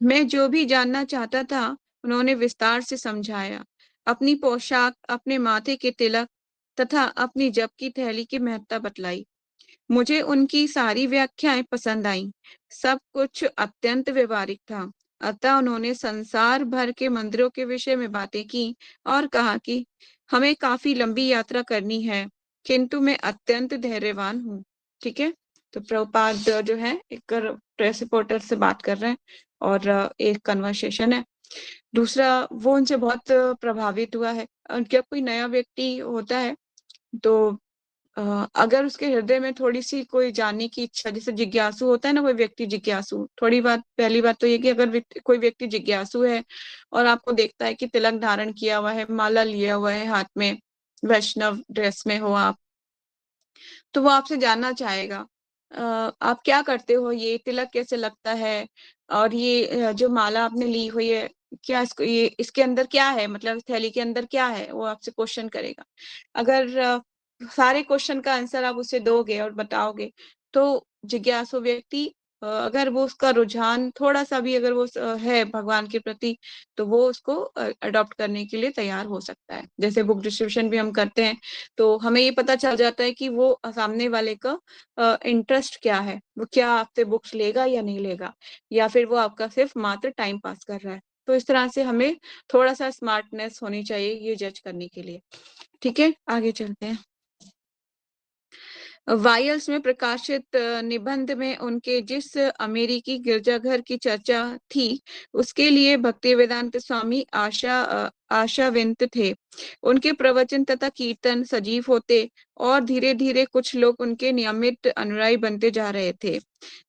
मैं जो भी जानना चाहता था उन्होंने विस्तार से समझाया। अपनी पोशाक, अपने माथे के तिलक तथा अपनी जप की थैली की महत्ता बतलाई। मुझे उनकी सारी व्याख्याएं पसंद आईं। सब कुछ अत्यंत व्यवहारिक था। अतः उन्होंने संसार भर के मंदिरों के विषय में बातें की और कहा कि हमें काफी लंबी यात्रा करनी है, किंतु मैं अत्यंत धैर्यवान हूँ। ठीक है, तो प्रभुपाद जो है एक प्रेस रिपोर्टर से बात कर रहे हैं और एक कन्वर्सेशन है। दूसरा, वो उनसे बहुत प्रभावित हुआ है। जब कोई नया व्यक्ति होता है तो अगर उसके हृदय में थोड़ी सी कोई जानने की इच्छा, जैसे जिज्ञासु होता है ना, कोई व्यक्ति जिज्ञासु, पहली बात तो ये कि अगर कोई व्यक्ति जिज्ञासु है और आपको देखता है कि तिलक धारण किया हुआ है, माला लिया हुआ है हाथ में, वैष्णव ड्रेस में हो आप, तो वो आपसे जानना चाहेगा आप क्या करते हो, ये तिलक कैसे लगता है, और ये जो माला आपने ली हुई है, क्या इसके अंदर क्या है, मतलब इस थैली के अंदर क्या है, वो आपसे क्वेश्चन करेगा। अगर सारे क्वेश्चन का आंसर आप उसे दोगे और बताओगे तो जिज्ञासु व्यक्ति अगर वो उसका रुझान थोड़ा सा भी अगर वो है भगवान के प्रति, तो वो उसको अडॉप्ट करने के लिए तैयार हो सकता है। जैसे बुक डिस्ट्रीब्यूशन भी हम करते हैं तो हमें ये पता चल जाता है कि वो सामने वाले का इंटरेस्ट क्या है, वो क्या आपसे बुक्स लेगा या नहीं लेगा, या फिर वो आपका सिर्फ मात्र टाइम पास कर रहा है। तो इस तरह से हमें थोड़ा सा स्मार्टनेस होनी चाहिए ये जज करने के लिए। ठीक है, आगे चलते हैं। वायल्स में प्रकाशित निबंध में उनके जिस अमेरिकी गिरजाघर की चर्चा थी, उसके लिए भक्तिवेदांत स्वामी आशाविंत थे। उनके प्रवचन तथा कीर्तन सजीव होते और धीरे धीरे कुछ लोग उनके नियमित अनुयायी बनते जा रहे थे,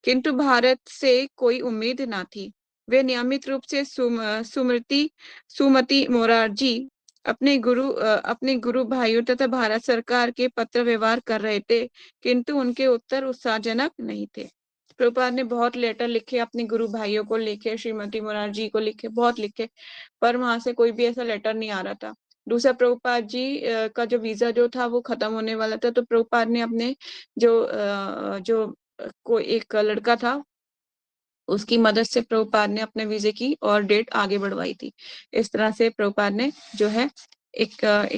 किंतु भारत से कोई उम्मीद न थी। वे नियमित रूप से सुमति मोरारजी अपने गुरु भाइयों तथा भारत सरकार के पत्र व्यवहार कर रहे थे, किंतु उनके उत्तर उत्साहजनक नहीं थे। प्रभुपाद ने बहुत लेटर लिखे, अपने गुरु भाइयों को लिखे, श्रीमती मोरारजी को लिखे, बहुत लिखे, पर वहां से कोई भी ऐसा लेटर नहीं आ रहा था। दूसरा, प्रभुपाद जी का जो वीजा जो था वो खत्म होने वाला था, तो प्रभुपाद ने अपने जो कोई एक लड़का था, उसकी मदद से प्रभुपाद ने अपने वीजे की और डेट आगे बढ़वाई थी। इस तरह से प्रभुपाद ने जो है एक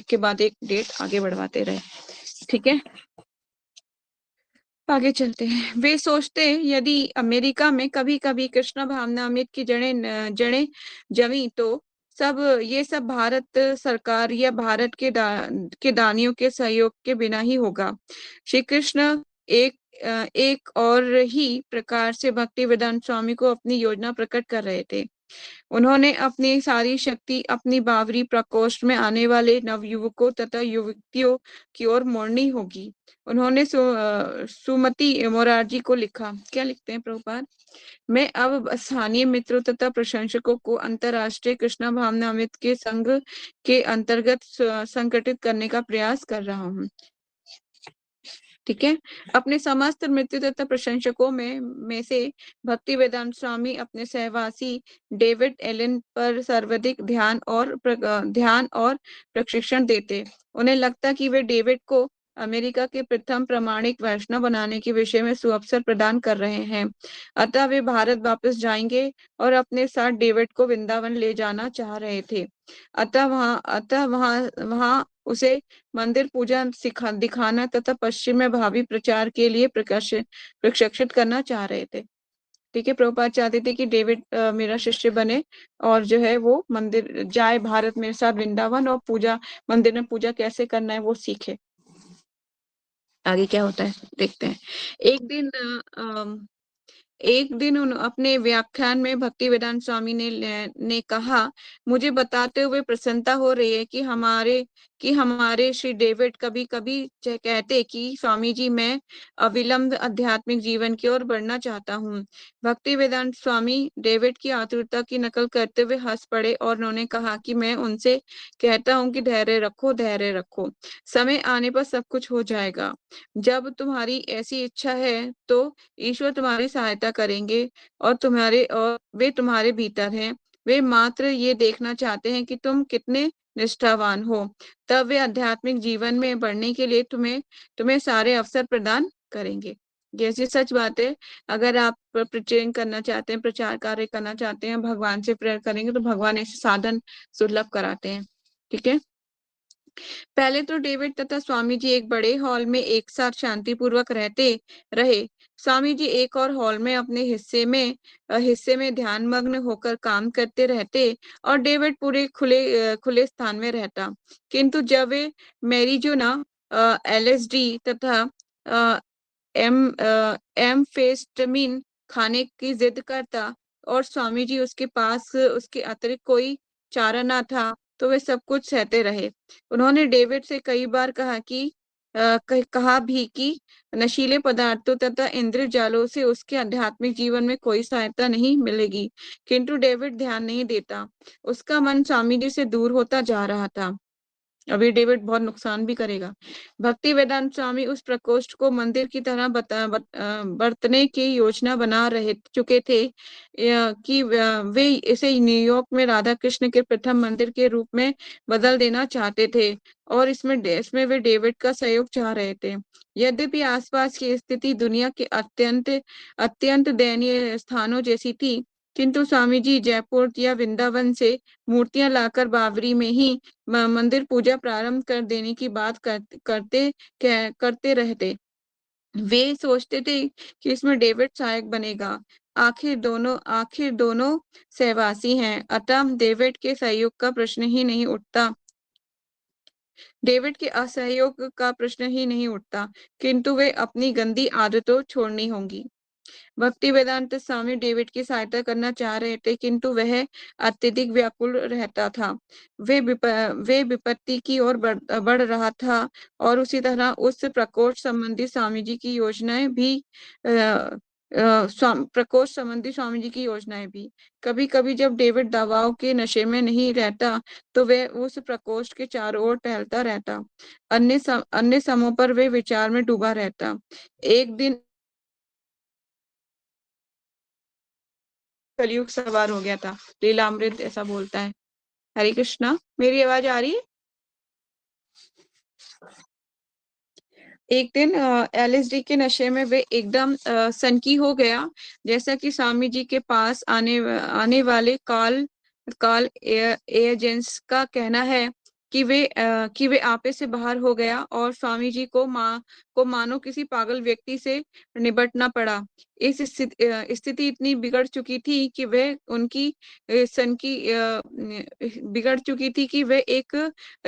के बाद एक डेट आगे बढ़वाते रहे। ठीक है, आगे चलते हैं। वे सोचते यदि अमेरिका में कभी कभी कृष्ण भावनामृत की जड़ें जमी तो ये सब भारत सरकार या भारत के दानियों के सहयोग के बिना ही होगा। श्री कृष्ण एक और ही प्रकार से भक्ति वेदांत स्वामी को अपनी योजना प्रकट कर रहे थे। उन्होंने अपनी सारी शक्ति अपनी बावरी प्रकोष्ठ में आने वाले नवयुवकों तथा युवतियों की ओर मोड़नी होगी। उन्होंने सुमति मोरारजी को लिखा। क्या लिखते हैं प्रभुपाद? मैं अब स्थानीय मित्रों तथा प्रशंसकों को अंतर्राष्ट्रीय कृष्णा भावनामृत के संघ के अंतर्गत संगठित करने का प्रयास कर रहा हूँ। ठीक है, अपने समस्त मित्र तथा प्रशंसकों में से भक्ति वेदांत स्वामी अपने सहवासी डेविड एलन पर सर्वाधिक ध्यान और प्रशिक्षण देते। उन्हें लगता कि वे डेविड को अमेरिका के प्रथम प्रामाणिक वैष्णव बनाने के विषय में सुअवसर प्रदान कर रहे हैं। अतः वे भारत वापस जाएंगे और अपने साथ डेविड को वृंदावन ले जाना चाह रहे थे। अतः वहां उसे मंदिर पूजा दिखाना तथा पश्चिम में भावी प्रचार के लिए प्रशिक्षित करना चाह रहे थे। ठीक है, प्रभुपाद चाहते थे कि डेविड मेरा शिष्य बने और जो है वो मंदिर जाए, भारत मेरे साथ वृंदावन, और मंदिर में पूजा कैसे करना है वो सीखे। आगे क्या होता है देखते हैं। एक दिन अपने व्याख्यान में भक्ति वेदांत स्वामी ने कहा, मुझे बताते हुए प्रसन्नता हो रही है कि हमारे श्री डेविड कभी कभी कहते कि स्वामी जी, मैं अविलंब आध्यात्मिक जीवन की ओर बढ़ना चाहता हूँ। भक्ति वेदांत स्वामी डेविड की आतुरता की नकल करते हुए हंस पड़े और उन्होंने कहा कि मैं उनसे कहता हूँ कि धैर्य रखो, धैर्य रखो, समय आने पर सब कुछ हो जाएगा। जब तुम्हारी ऐसी इच्छा है तो ईश्वर तुम्हारी सहायता करेंगे और वे तुम्हारे भीतर हैं। वे मात्र ये देखना चाहते हैं कि तुम कितने निष्ठावान हो। तब वे आध्यात्मिक जीवन में बढ़ने के लिए तुम्हें सारे अवसर प्रदान करेंगे। जैसी सच बात है, अगर आप प्रचार करना चाहते हैं, प्रचार कार्य करना चाहते हैं, भगवान से प्रेयर करेंगे तो भगवान ऐसे साधन सुलभ कराते हैं। ठीक है, पहले तो डेविड तथा स्वामी जी एक बड़े हॉल में एक साथ शांतिपूर्वक रहते रहे। स्वामी जी एक और हॉल में अपने हिस्से में ध्यान मग्न होकर काम करते रहते और डेविड पूरे खुले स्थान में रहता। किंतु जब वे मैरिजुना एलएसडी तथा अ, एम्फेटामिन खाने की जिद करता और स्वामी जी उसके पास उसके अतिरिक्त कोई चारा ना था, तो वे सब कुछ सहते रहे। उन्होंने डेविड से कई बार कहा भी कि नशीले पदार्थों तथा इंद्रजालों से उसके आध्यात्मिक जीवन में कोई सहायता नहीं मिलेगी, किंतु डेविड ध्यान नहीं देता। उसका मन स्वामी जी से दूर होता जा रहा था। अभी डेविड बहुत नुकसान भी करेगा। भक्ति वेदांत स्वामी उस प्रकोष्ठ को मंदिर की तरह बरतने की योजना बना रहे चुके थे कि वे इसे न्यूयॉर्क में राधा कृष्ण के प्रथम मंदिर के रूप में बदल देना चाहते थे और इसमें वे डेविड का सहयोग चाह रहे थे। यद्यपि आसपास की स्थिति दुनिया के अत्यंत दयनीय स्थानों जैसी थी, किंतु स्वामी जी जयपुर या वृंदावन से मूर्तियां लाकर बावरी में ही मंदिर पूजा प्रारंभ कर देने की बात करते रहते। वे सोचते थे कि इसमें डेविड सहायक बनेगा। आखिर दोनों सहवासी हैं, अतः डेविड के सहयोग का प्रश्न ही नहीं उठता। डेविड के असहयोग का प्रश्न ही नहीं उठता, किंतु वे अपनी गंदी आदतों छोड़नी होंगी। भक्ति वेदांत स्वामी डेविड की सहायता करना चाह रहे थे, किंतु वह अत्यधिक व्याकुल रहता था। वे विपत्ति की ओर बढ़ रहा था, और उसी तरह उस प्रकोष्ठ संबंधी स्वामी जी की योजनाएं भी प्रकोष्ठ संबंधी स्वामी जी की योजनाएं भी। कभी कभी जब डेविड दवाओं के नशे में नहीं रहता, तो वह उस प्रकोष्ठ के चारों ओर टहलता रहता। अन्य समयों पर वे विचार में डूबा रहता। एक दिन कलयुग सवार हो गया था, लीलामृत ऐसा बोलता है। हरे कृष्णा, मेरी आवाज आ रही है? एक दिन एलएसडी के नशे में वे एकदम सनकी हो गया, जैसा कि स्वामी जी के पास आने वाले काल एजेंट्स का कहना है कि वे आपे से बाहर हो गया, और स्वामी जी को मानो किसी पागल व्यक्ति से निपटना पड़ा। इस स्थिति इतनी बिगड़ चुकी थी कि वह उनकी सनकी बिगड़ चुकी थी कि वह एक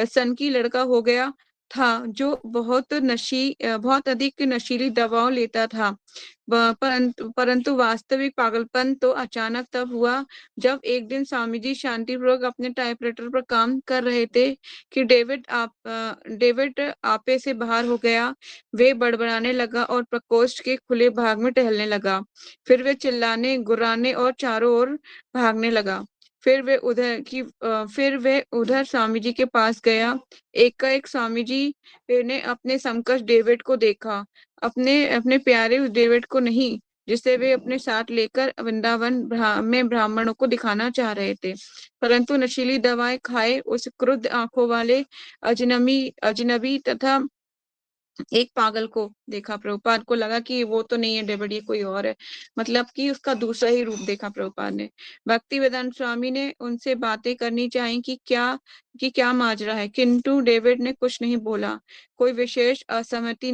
सनकी लड़का हो गया था, जो बहुत अधिक नशीली दवाओं लेता था। परंतु वास्तविक पागलपन तो अचानक तब हुआ, जब एक दिन स्वामी जी शांतिपूर्वक अपने टाइपराइटर पर काम कर रहे थे कि डेविड आपे से बाहर हो गया। वे बड़बड़ाने लगा और प्रकोष्ठ के खुले भाग में टहलने लगा। फिर वे चिल्लाने, गुर्राने और चारों ओर भागने लगा। फिर वे उधर स्वामी जी के पास गया। एकाएक स्वामी जी ने अपने समकक्ष डेविड को देखा, अपने अपने प्यारे उस डेविड को नहीं, जिसे वे अपने साथ लेकर वृंदावन में ब्राह्मणों को दिखाना चाह रहे थे। परंतु नशीली दवाएं खाए उस क्रुद्ध आंखों वाले अजनबी तथा एक पागल को देखा। प्रभुपाद को लगा कि वो तो नहीं है डेविड, ये कोई और है, मतलब कि उसका दूसरा ही रूप देखा प्रभुपाद ने। भक्ति वेदांत स्वामी ने उनसे बातें करनी चाहिए कि क्या माजरा है, किंतु डेविड ने कुछ नहीं बोला। कोई विशेष असहमति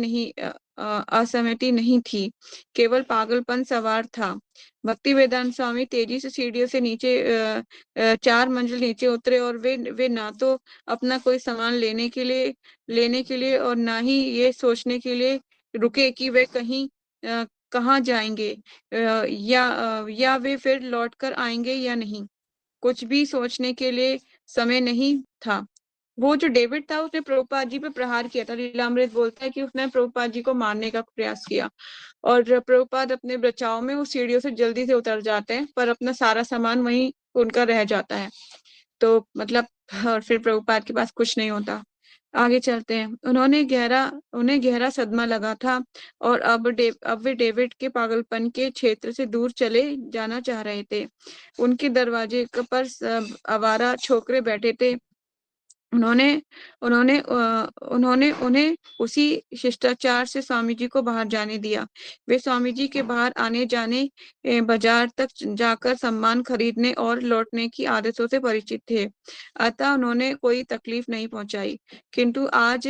नहीं थी, केवल पागलपन सवार था। भक्ति वेदांत स्वामी तेजी से सीढ़ियों से नीचे 4 मंजिल नीचे उतरे, और वे ना तो अपना कोई सामान लेने के लिए और ना ही ये सोचने के लिए रुके कि वे कहाँ जाएंगे, या वे फिर लौट कर आएंगे या नहीं। कुछ भी सोचने के लिए समय नहीं था। वो जो डेविड था, उसने प्रभुपाद जी पे प्रहार किया था। लीलामृत बोलता है कि उसने प्रभुपाद जी को मारने का प्रयास किया, और प्रभुपाद अपने बचाव में उस सीढ़ियों से जल्दी से उतर जाते हैं, पर अपना सारा सामान वहीं उनका रह जाता है। तो मतलब, और फिर प्रभुपाद के पास कुछ नहीं होता। आगे चलते हैं। उन्हें गहरा सदमा लगा था, और अब वे डेविड के पागलपन के क्षेत्र से दूर चले जाना चाह रहे थे। उनके दरवाजे पर आवारा छोकरे बैठे थे। उन्होंने उन्होंने उन्होंने उन्हें उसी शिष्टाचार से स्वामी जी को बाहर जाने दिया। वे स्वामी जी के बाहर आने जाने, बाजार तक जाकर सामान खरीदने और लौटने की आदतों से परिचित थे, अतः उन्होंने कोई तकलीफ नहीं पहुंचाई। किंतु आज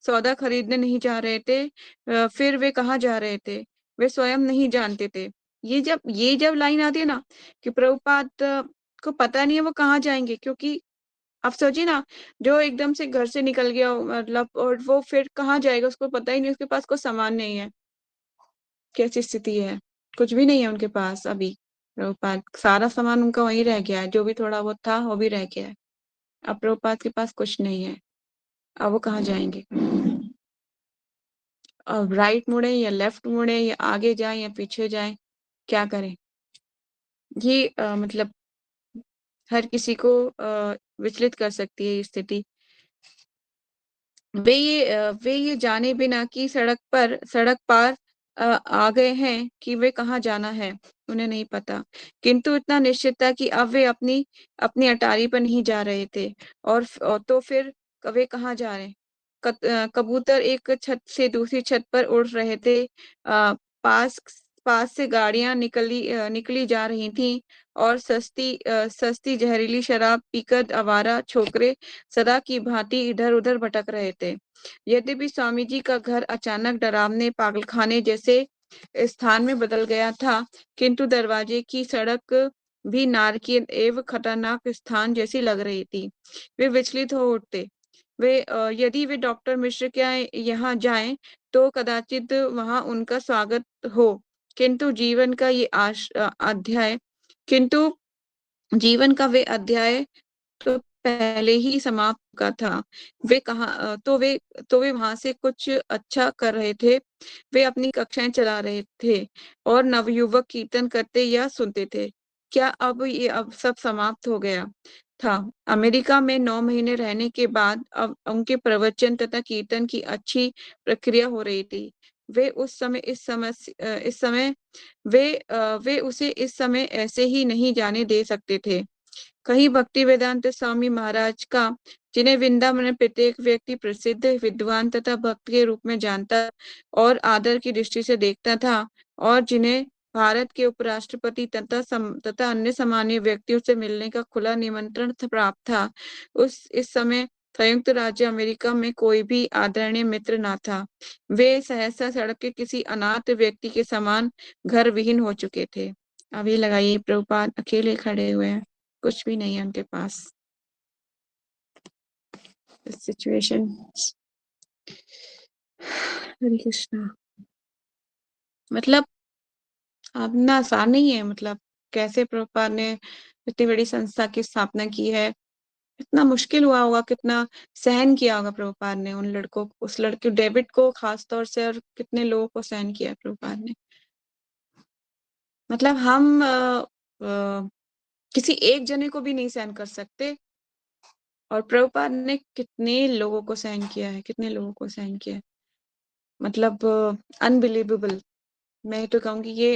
सौदा खरीदने नहीं जा रहे थे। फिर वे कहाँ जा रहे थे, वे स्वयं नहीं जानते थे। ये जब लाइन आती है ना कि प्रभुपाद को पता नहीं है वो कहाँ जाएंगे, क्योंकि आप सोचिए ना, जो एकदम से घर से निकल गया हो, मतलब, और वो फिर कहाँ जाएगा, उसको पता ही नहीं, उसके पास कोई सामान नहीं है। कैसी स्थिति है, कुछ भी नहीं है उनके पास अभी। प्रभुपाद, सारा सामान उनका वहीं रह गया है, जो भी थोड़ा बहुत था वो भी रह गया है। अब प्रभुपाद के पास कुछ नहीं है, अब वो कहाँ जाएंगे? अब राइट मुड़े या लेफ्ट मुड़े, या आगे जाए या पीछे जाए, क्या करें? ये मतलब हर किसी को विचलित कर सकती है ये स्थिति। वे ये जाने बिना कि सड़क पार आ गए हैं कि वे कहाँ जाना है, उन्हें नहीं पता। किंतु इतना निश्चित था कि अब वे अपनी अपनी अटारी पर नहीं जा रहे थे, और तो फिर वे कहाँ जा रहे? कबूतर एक छत से दूसरी छत पर उड़ रहे थे। पास पास से गाड़ियां निकली जा रही थीं, और सस्ती जहरीली शराब पीकर आवारा छोकरे सदा की भांति इधर उधर भटक रहे थे। यद्यपि स्वामी जी का घर अचानक डरावने पागलखाने जैसे स्थान में बदल गया था, किंतु दरवाजे की सड़क भी नारकीय एवं खतरनाक स्थान जैसी लग रही थी। वे विचलित हो उठते। यदि वे डॉक्टर मिश्र के यहाँ जाएं तो कदाचित वहां उनका स्वागत हो, किंतु जीवन का ये अध्याय किंतु जीवन का वे अध्याय तो पहले ही समाप्त हो चुका था। वे कहा तो वे वहां से कुछ अच्छा कर रहे थे। वे अपनी कक्षाएं चला रहे थे और नवयुवक कीर्तन करते या सुनते थे। क्या अब सब समाप्त हो गया था? अमेरिका में 9 महीने रहने के बाद अब उनके प्रवचन तथा कीर्तन की अच्छी प्रक्रिया हो रही थी। वे उस समय इस समय वे उसे इस समय ऐसे ही नहीं जाने दे सकते थे। कहीं भक्ति वेदांत स्वामी महाराज का, जिन्हें वृंदावन में प्रत्येक व्यक्ति प्रसिद्ध विद्वान तथा भक्त के रूप में जानता और आदर की दृष्टि से देखता था, और जिन्हें भारत के उपराष्ट्रपति तथा अन्य सामान्य व्यक्तियों से मिलने का खुला निमंत्रण प्राप्त था, इस समय संयुक्त राज्य अमेरिका में कोई भी आदरणीय मित्र न था। वे सहसा सड़क के किसी अनाथ व्यक्ति के समान घर विहीन हो चुके थे। अभी लगाइए, प्रभुपाद अकेले खड़े हुए हैं, कुछ भी नहीं है उनके पास। सिचुएशन। हरे कृष्णा। मतलब अब ना आसान नहीं है। मतलब कैसे प्रभुपाद ने इतनी बड़ी संस्था की स्थापना की है, इतना मुश्किल हुआ होगा, कितना सहन किया होगा प्रभुपाद ने उन लड़कों को, उस लड़के डेविड को खास तौर से, और कितने लोगों को सहन किया है प्रभुपाद ने। मतलब हम किसी एक जने को भी नहीं सहन कर सकते, और प्रभुपाद ने कितने लोगों को सहन किया है, कितने लोगों को सहन किया है। मतलब अनबिलीवेबल। मैं तो कहूंगी ये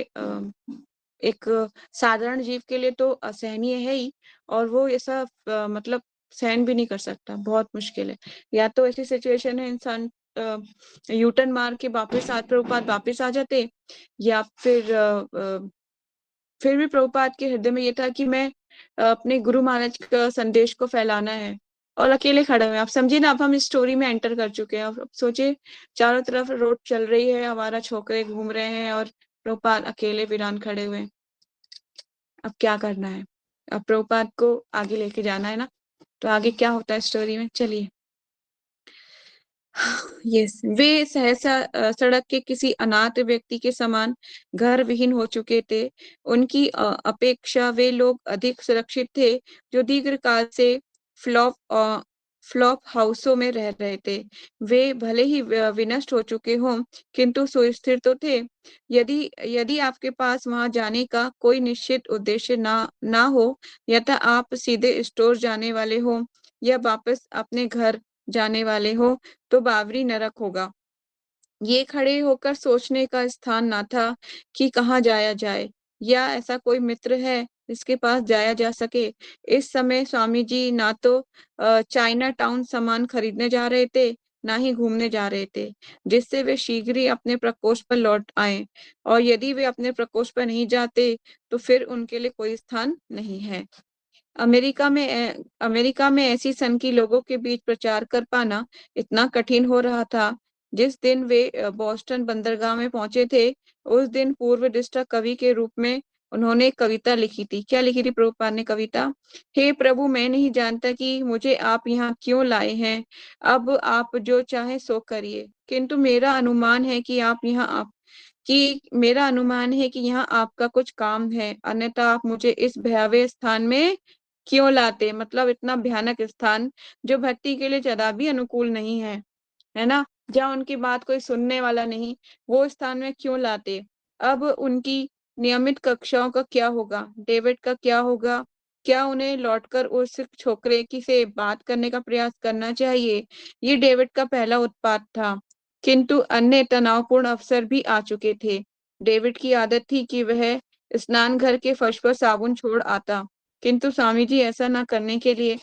एक साधारण जीव के लिए तो असहनीय है ही, और वो ऐसा मतलब सहन भी नहीं कर सकता, बहुत मुश्किल है। या तो ऐसी सिचुएशन है इंसान यूटर्न मार के प्रभुपाद वापस आ जाते, या फिर भी प्रभुपाद के हृदय में ये था कि मैं अपने गुरु महाराज का संदेश को फैलाना है, और अकेले खड़े हुए। आप समझिए ना, अब हम इस स्टोरी में एंटर कर चुके हैं। अब सोचिए, चारों तरफ रोड चल रही है, हमारा छोकरे घूम रहे हैं, और प्रभुपाद अकेले वीरान खड़े हुए हैं। अब क्या करना है? अब प्रभुपाद को आगे लेके जाना है ना, तो आगे क्या होता है स्टोरी में, चलिए। यस, वे सहसा सड़क के किसी अनाथ व्यक्ति के समान घर विहीन हो चुके थे। उनकी अपेक्षा वे लोग अधिक सुरक्षित थे जो दीर्घकाल से फ्लॉप फ्लॉप हाउसों में रह रहे थे। वे भले ही विनष्ट हो चुके हों, किंतु सुस्थिर तो थे। यदि यदि आपके पास वहां जाने का कोई निश्चित उद्देश्य ना हो, या तो आप सीधे स्टोर जाने वाले हो या वापस अपने घर जाने वाले हो, तो बावरी नरक होगा। ये खड़े होकर सोचने का स्थान ना था कि कहाँ जाया जाए, या ऐसा कोई मित्र है जिसके पास जाया जा सके। इस समय स्वामी जी ना तो चाइना टाउन सामान खरीदने जा रहे थे, ना ही घूमने जा रहे थे, जिससे वे शीघ्र ही अपने प्रकोष्ठ पर लौट आए। और यदि वे अपने प्रकोष्ठ पर नहीं जाते, तो फिर उनके लिए कोई स्थान नहीं है। अमेरिका में ऐसी सन की लोगों के बीच प्रचार कर पाना इतना कठिन हो रहा था। जिस दिन वे बॉस्टन बंदरगाह में पहुंचे थे, उस दिन पूर्व दृष्टा कवि के रूप में उन्होंने एक कविता लिखी थी। क्या लिखी थी प्रभुपाद ने कविता? हे प्रभु, मैं नहीं जानता कि मुझे आप यहाँ क्यों लाए हैं। अब आप जो चाहे सो करिए, किंतु मेरा अनुमान है कि यहाँ आपका कुछ काम है, अन्यथा आप मुझे इस भयावह स्थान में क्यों लाते? मतलब इतना भयानक स्थान, जो भक्ति के लिए जरा भी अनुकूल नहीं है ना, जहाँ उनकी बात कोई सुनने वाला नहीं, वो स्थान में क्यों लाते? अब उनकी नियमित कक्षाओं का क्या होगा? डेविड का क्या होगा? क्या उन्हें लौटकर उस छोकरे की से बात करने का प्रयास करना चाहिए? ये डेविड का पहला उत्पात था। किंतु अन्य तनावपूर्ण अवसर भी आ चुके थे। डेविड की आदत थी कि वह स्नान घर के फर्श पर साबुन छोड़ आता, किंतु स्वामी जी ऐसा न करने के लिए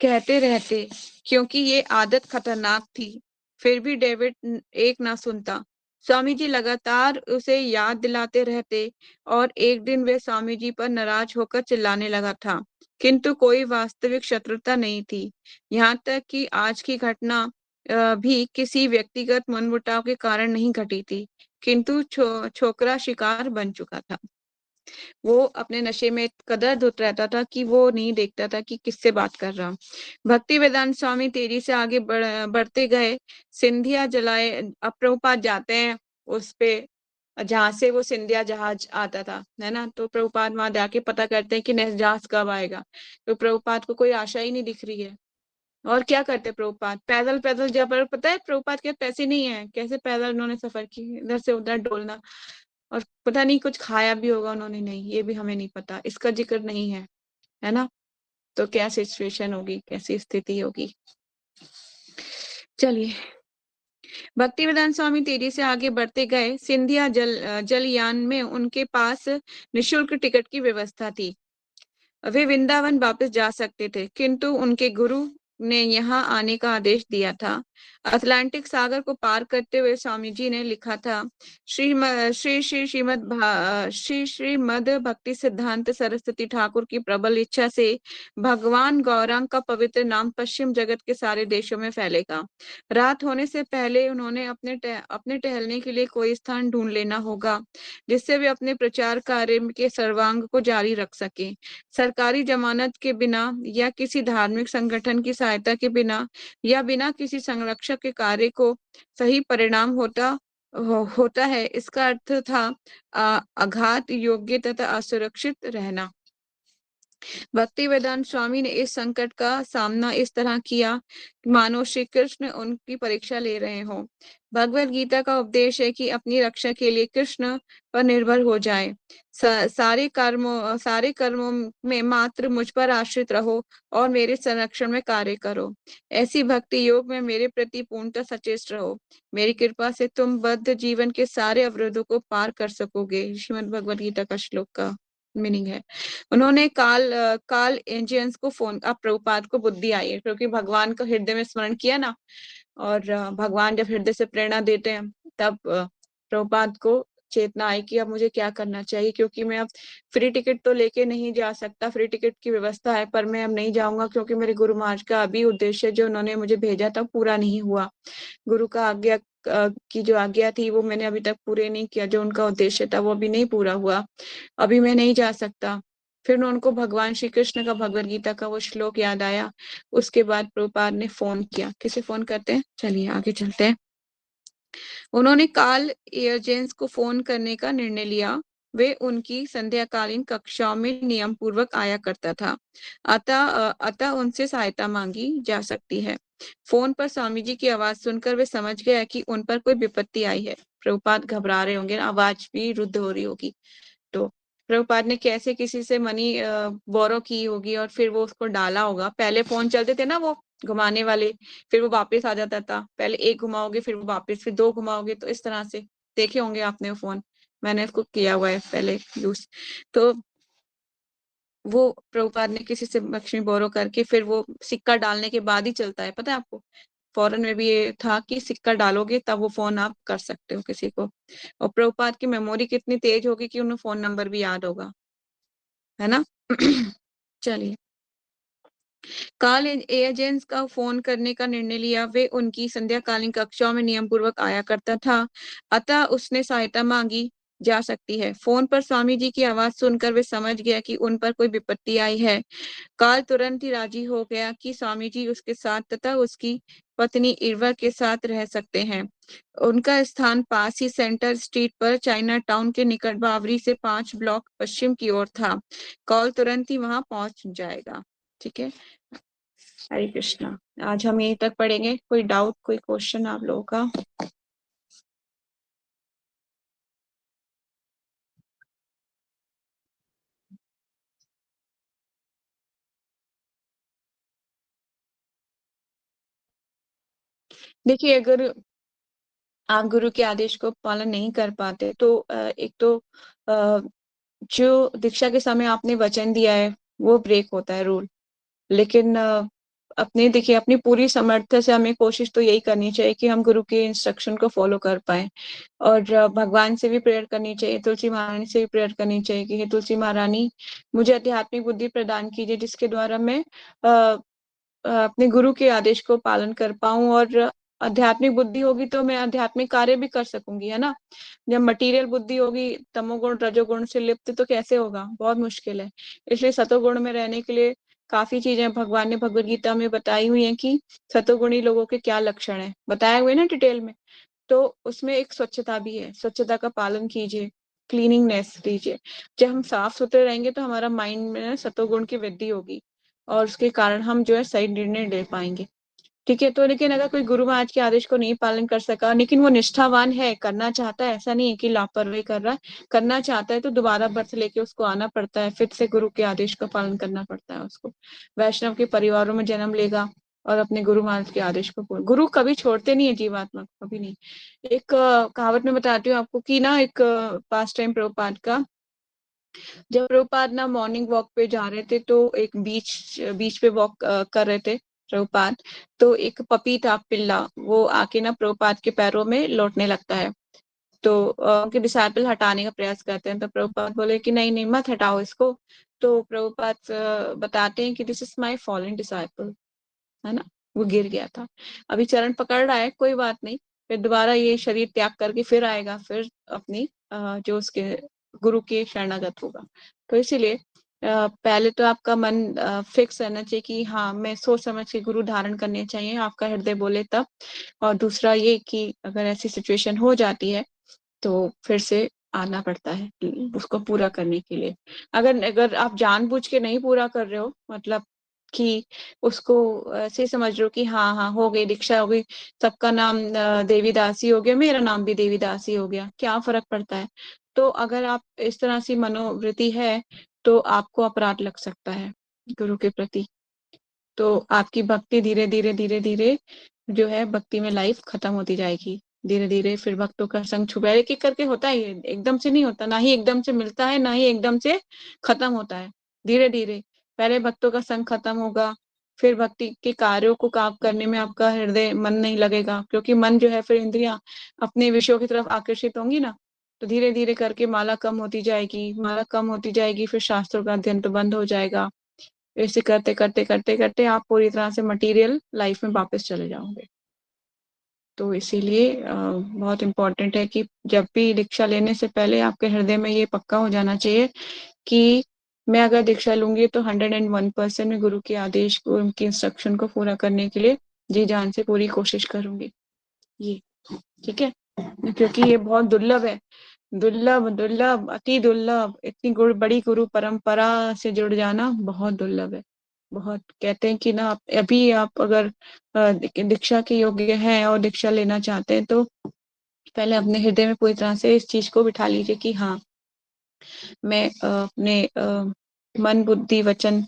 कहते रहते, क्योंकि ये आदत खतरनाक थी। फिर भी डेविड एक ना सुनता। स्वामी जी लगातार उसे याद दिलाते रहते, और एक दिन वे स्वामी जी पर नाराज होकर चिल्लाने लगा था। किंतु कोई वास्तविक शत्रुता नहीं थी। यहाँ तक कि आज की घटना भी किसी व्यक्तिगत मनमुटाव के कारण नहीं घटी थी, किंतु छोकरा शिकार बन चुका था। वो अपने नशे में कदर धुत रहता था कि वो नहीं देखता था कि किससे बात कर रहा। भक्ति वेदांत स्वामी तेजी से आगे बढ़ते गए। सिंधिया जलाए, अब प्रभुपाद जाते हैं उस पे जहां से वो सिंधिया जहाज आता था, है ना। तो प्रभुपाद वहां जाके पता करते हैं कि नेक्स्ट जहाज कब आएगा। तो प्रभुपाद को कोई आशा ही नहीं दिख रही है। और क्या करते प्रभुपाद, पैदल पैदल जब, पता है प्रभुपाद के पैसे नहीं है, कैसे पैदल उन्होंने सफर की, इधर से उधर डोलना। और पता नहीं कुछ खाया भी होगा उन्होंने, नहीं ये भी हमें नहीं पता, इसका जिक्र नहीं है ना। तो क्या सिचुएशन होगी, कैसी स्थिति होगी। चलिए, भक्ति वेदांत स्वामी तेजी से आगे बढ़ते गए। सिंधिया जलयान में उनके पास निशुल्क टिकट की व्यवस्था थी। वे वृंदावन वापस जा सकते थे, किंतु उनके गुरु ने यहाँ आने का आदेश दिया था। अटलांटिक सागर को पार करते हुए स्वामी जी ने लिखा था, श्री श्रीमद भक्ति सिद्धांत सरस्वती ठाकुर की प्रबल इच्छा से भगवान गौरांग का पवित्र नाम पश्चिम जगत के सारे देशों में फैलेगा। रात होने से पहले उन्होंने अपने टहलने के लिए कोई स्थान ढूंढ लेना होगा, जिससे वे अपने प्रचार कार्य के सर्वांग को जारी रख सके। सरकारी जमानत के बिना या किसी धार्मिक संगठन की सहायता के बिना या बिना किसी संरक्षक के कार्य को सही परिणाम होता है। इसका अर्थ था आघात योग्य तथा असुरक्षित रहना। भक्ति वेदांत स्वामी ने इस संकट का सामना इस तरह किया मानो श्री कृष्ण उनकी परीक्षा ले रहे हों। भगवत गीता का उपदेश है कि अपनी रक्षा के लिए कृष्ण पर निर्भर हो जाए। सारे कर्मों में मात्र मुझ पर आश्रित रहो और मेरे संरक्षण में कार्य करो। ऐसी भक्ति योग में मेरे प्रति पूर्णतः सचेत रहो। मेरी कृपा से तुम बद्ध जीवन के सारे अवरोधों को पार कर सकोगे। श्रीमद् भगवद गीता का श्लोक का मीनिंग है। उन्होंने काल एंजियंस को फोन, अब प्रभुपाद को बुद्धि आई है क्योंकि भगवान का हृदय में स्मरण किया ना। और भगवान जब हृदय से प्रेरणा देते हैं तब प्रभुपाद को चेतना आई कि अब मुझे क्या करना चाहिए, क्योंकि मैं अब फ्री टिकट तो लेके नहीं जा सकता, फ्री टिकट की व्यवस्था है पर मैं अब नहीं जाऊंगा क्योंकि मेरे गुरु महाराज का अभी उद्देश्य जो उन्होंने मुझे भेजा था पूरा नहीं हुआ। गुरु का आज्ञा की जो आज्ञा थी वो मैंने अभी तक पूरे नहीं किया, जो उनका उद्देश्य था वो अभी नहीं पूरा हुआ, अभी मैं नहीं जा सकता। फिर उनको भगवान श्री कृष्ण का भगवद गीता का वो श्लोक याद आया। उसके बाद प्रभुपाद ने फोन किया। किसे फोन करते हैं, चलिए आगे चलते हैं। उन्होंने काल एयरजेंस को फोन करने का निर्णय लिया। वे उनकी संध्याकालीन कक्षाओं में नियम पूर्वक आया करता था, अतः उनसे सहायता मांगी जा सकती है। फोन पर स्वामी जी की आवाज सुनकर वे समझ गया कि उन पर कोई विपत्ति आई है। प्रभुपाद घबरा रहे होंगे, आवाज भी रुद्ध हो रही होगी। तो प्रभुपाद ने कैसे किसी से मनी बोरो की होगी और फिर वो उसको डाला होगा। पहले फोन चलते थे ना वो घुमाने वाले, फिर वो वापस आ जाता था। पहले एक घुमाओगे फिर वो वापस, फिर दो घुमाओगे, तो इस तरह से देखे होंगे आपने वो फोन, मैंने उसको किया हुआ है पहले यूज। तो वो प्रभुपाद ने किसी से लक्ष्मी बोरो करके फिर वो सिक्का डालने के बाद ही चलता है, पता है आपको। फॉरेन में भी ये था कि सिक्का डालोगे तब वो फोन आप कर सकते हो किसी को। और प्रभुपाद की मेमोरी कितनी तेज होगी कि उन्हें फोन नंबर भी याद होगा, है ना। चलिए, काल एजेंट्स का फोन करने का निर्णय लिया। वे उनकी संध्याकालीन कक्षाओं में नियम पूर्वक आया करता था, अतः उसने सहायता मांगी जा सकती है। फोन पर स्वामी जी की आवाज सुनकर वे समझ गया कि उन पर कोई विपत्ति आई है। काल तुरंत ही राजी हो गया कि स्वामी जी उसके साथ तथा उसकी पत्नी इरवा के साथ रह सकते हैं। उनका स्थान पास ही सेंटर स्ट्रीट पर चाइना टाउन के निकट बावरी से 5 ब्लॉक पश्चिम की ओर था। कॉल तुरंत ही वहां पहुंच जाएगा। ठीक है, हरे कृष्णा। आज हम यहीं तक पढ़ेंगे। कोई डाउट, कोई क्वेश्चन आप लोगों का? देखिए, अगर आप गुरु के आदेश को पालन नहीं कर पाते तो एक तो जो दीक्षा के समय आपने वचन दिया है वो ब्रेक होता है, रूल। लेकिन अपने देखिए, अपनी पूरी समर्थता से हमें कोशिश तो यही करनी चाहिए कि हम गुरु के इंस्ट्रक्शन को फॉलो कर पाए। और भगवान से भी प्रेयर करनी चाहिए, तुलसी महारानी से भी प्रेयर करनी चाहिए कि हे तुलसी महारानी, मुझे आध्यात्मिक बुद्धि प्रदान कीजिए जिसके द्वारा मैं अपने गुरु के आदेश को पालन कर पाऊं और आध्यात्मिक बुद्धि होगी तो मैं आध्यात्मिक कार्य भी कर सकूंगी, है ना। जब मटेरियल बुद्धि होगी, तमोगुण रजोगुण से लिप्त, तो कैसे होगा, बहुत मुश्किल है। इसलिए सतोगुण में रहने के लिए काफी चीजें भगवान ने भगवद गीता में बताई हुई हैं कि सतोगुणी लोगों के क्या लक्षण है, बताए हुए ना डिटेल में। तो उसमें एक स्वच्छता भी है, स्वच्छता का पालन कीजिए, क्लीनिंगनेस लीजिए। जब हम साफ सुथरे रहेंगे तो हमारा माइंड में सतोगुण की वृद्धि होगी और उसके कारण हम जो है सही निर्णय ले पाएंगे। ठीक है। तो लेकिन अगर कोई गुरु महाराज के आदेश को नहीं पालन कर सका, लेकिन वो निष्ठावान है, करना चाहता है, ऐसा नहीं है कि लापरवाही कर रहा है, करना चाहता है, तो दोबारा बर्थ लेके उसको आना पड़ता है, फिर से गुरु के आदेश का पालन करना पड़ता है उसको। वैष्णव के परिवारों में जन्म लेगा और अपने गुरु महाराज के आदेश को गुरु कभी छोड़ते नहीं है जीवात्मा को, कभी नहीं। एक कहावत में बताती हूँ आपको कि ना, एक पास टाइम प्रभुपाद का, जब प्रभुपाद ना मॉर्निंग वॉक पे जा रहे थे, तो एक बीच पे वॉक कर रहे थे प्रभुपाद, तो एक पपी था, पिल्ला, वो आके ना प्रभुपाद के पैरों में लौटने लगता है। तो उनके डिसाइपल हटाने का प्रयास करते हैं, तो प्रभुपाद बोले कि नहीं नहीं, मत हटाओ इसको। तो प्रभुपाद बताते हैं कि this is my fallen disciple, है ना, वो गिर गया था, अभी चरण पकड़ रहा है, कोई बात नहीं, फिर दोबारा ये शरीर त्याग करके फिर आएगा, फिर अपनी जो उसके गुरु के शरणागत होगा। तो इसीलिए पहले तो आपका मन फिक्स रहना चाहिए कि हाँ, मैं सोच समझ के गुरु धारण करने चाहिए, आपका हृदय बोले तब। और दूसरा ये कि अगर ऐसी सिचुएशन हो जाती है तो फिर से आना पड़ता है उसको पूरा करने के लिए। अगर अगर आप जानबूझ के नहीं पूरा कर रहे हो, मतलब कि उसको ऐसे समझ रहे हो कि हाँ हाँ हो गई, दीक्षा हो गई, सबका नाम देवीदासी हो गया, मेरा नाम भी देवीदासी हो गया, क्या फर्क पड़ता है। तो अगर आप इस तरह से मनोवृत्ति है तो आपको अपराध लग सकता है गुरु के प्रति। तो आपकी भक्ति धीरे धीरे धीरे धीरे जो है, भक्ति में लाइफ खत्म होती जाएगी धीरे धीरे। फिर भक्तों का संग छुपा, एक एक करके होता है, ये एकदम से नहीं होता, ना ही एकदम से मिलता है, ना ही एकदम से खत्म होता है, धीरे धीरे। पहले भक्तों का संग खत्म होगा, फिर भक्ति के कार्यों को काम करने में आपका हृदय मन नहीं लगेगा, क्योंकि मन जो है, फिर इंद्रियां अपने विषयों की तरफ आकर्षित होंगी ना। तो धीरे धीरे करके माला कम होती जाएगी, माला कम होती जाएगी, फिर शास्त्रों का अध्ययन तो बंद हो जाएगा। ऐसे करते करते करते करते आप पूरी तरह से मटेरियल लाइफ में वापस चले जाओगे। तो इसीलिए बहुत इम्पोर्टेंट है कि जब भी दीक्षा लेने से पहले आपके हृदय में ये पक्का हो जाना चाहिए कि मैं अगर दीक्षा लूंगी तो 101% में गुरु के आदेश को, उनकी इंस्ट्रक्शन को पूरा करने के लिए जी जान से पूरी कोशिश करूंगी। ये ठीक है, क्योंकि ये बहुत दुर्लभ है, दुर्लभ दुर्लभ अति दुर्लभ। इतनी बड़ी गुरु परंपरा से जुड़ जाना बहुत दुर्लभ है, बहुत। कहते हैं कि ना, अभी आप अगर दीक्षा के योग्य हैं और दीक्षा लेना चाहते हैं तो पहले अपने हृदय में पूरी तरह से इस चीज को बिठा लीजिए कि हाँ, मैं अपने मन बुद्धि वचन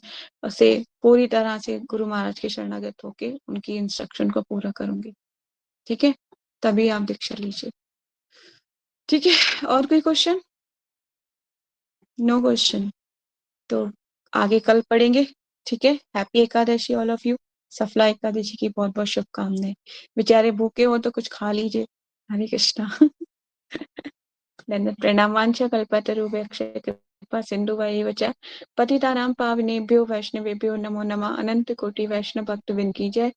से पूरी तरह से गुरु महाराज के शरणागत होके उनकी इंस्ट्रक्शन को पूरा करूंगी। ठीक है, तभी आप दीक्षा लीजिए। ठीक है, और कोई क्वेश्चन? No question. तो आगे कल पढ़ेंगे। ठीक है, happy Ekadashi all of you. Saphala Ekadashi की बहुत बहुत शुभकामनाएं। बेचारे भूखे हो तो कुछ खा लीजिए। हरे कृष्णा। प्रणामांच कल्पतरुभ्यश्च कृपा सिन्धुभ्यैव च पतितानां पावनेभ्यो वैष्णवेभ्यो नमो नमः। अनंत कोटि वैष्णव भक्त वृंद की जय।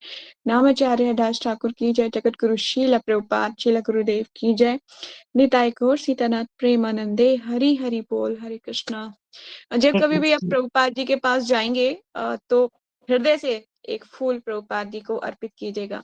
नामाचार्य दास ठाकुर की जय। जगत गुरु शील प्रभुपाद शील गुरुदेव की जय। निताय गौर सीतानाथ प्रेमानंदे। हरि हरि बोल। हरे कृष्णा। जब कभी भी आप प्रभुपाद जी के पास जाएंगे तो हृदय से एक फूल प्रभुपाद जी को अर्पित कीजिएगा।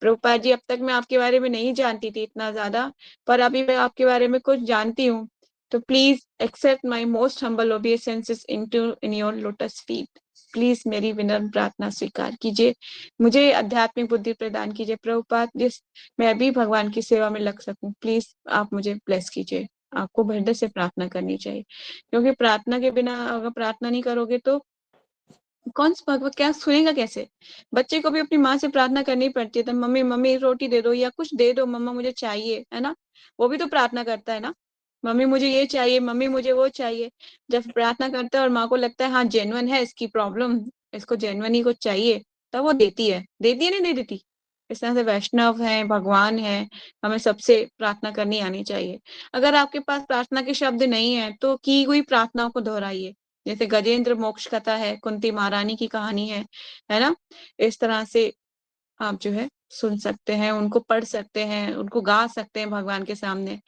प्रभुपाद जी, अब तक मैं आपके बारे में नहीं जानती थी इतना ज्यादा, पर अभी मैं आपके बारे में कुछ जानती हूँ, तो please accept my most humble obeisances in your lotus feet. Please मेरी विनम्र प्रार्थना स्वीकार कीजिए, मुझे आध्यात्मिक बुद्धि प्रदान कीजिए प्रभुपाद, जिस मैं भी भगवान की सेवा में लग सकूं। प्लीज आप मुझे ब्लेस कीजिए। आपको हृदय से प्रार्थना करनी चाहिए, क्योंकि प्रार्थना के बिना अगर प्रार्थना नहीं करोगे तो कौन सा भगवत क्या सुनेगा कैसे। बच्चे को भी अपनी माँ से प्रार्थना करनी पड़ती है, तो मम्मी मम्मी रोटी दे दो या कुछ दे दो, मम्मा मुझे चाहिए, है ना। वो भी तो प्रार्थना करता है ना, मम्मी मुझे ये चाहिए, मम्मी मुझे वो चाहिए। जब प्रार्थना करता है और माँ को लगता है हाँ जेन्युइन है इसकी प्रॉब्लम, इसको जेन्युइन ही कुछ चाहिए, तब वो देती है, नहीं दे देती। इस तरह से वैष्णव है, भगवान है, हमें सबसे प्रार्थना करनी आनी चाहिए। अगर आपके पास प्रार्थना के शब्द नहीं है तो की हुई प्रार्थनाओं को दोहराइए। जैसे गजेंद्र मोक्ष कथा है, कुंती महारानी की कहानी है ना। इस तरह से आप जो है सुन सकते हैं, उनको पढ़ सकते हैं, उनको गा सकते हैं भगवान के सामने।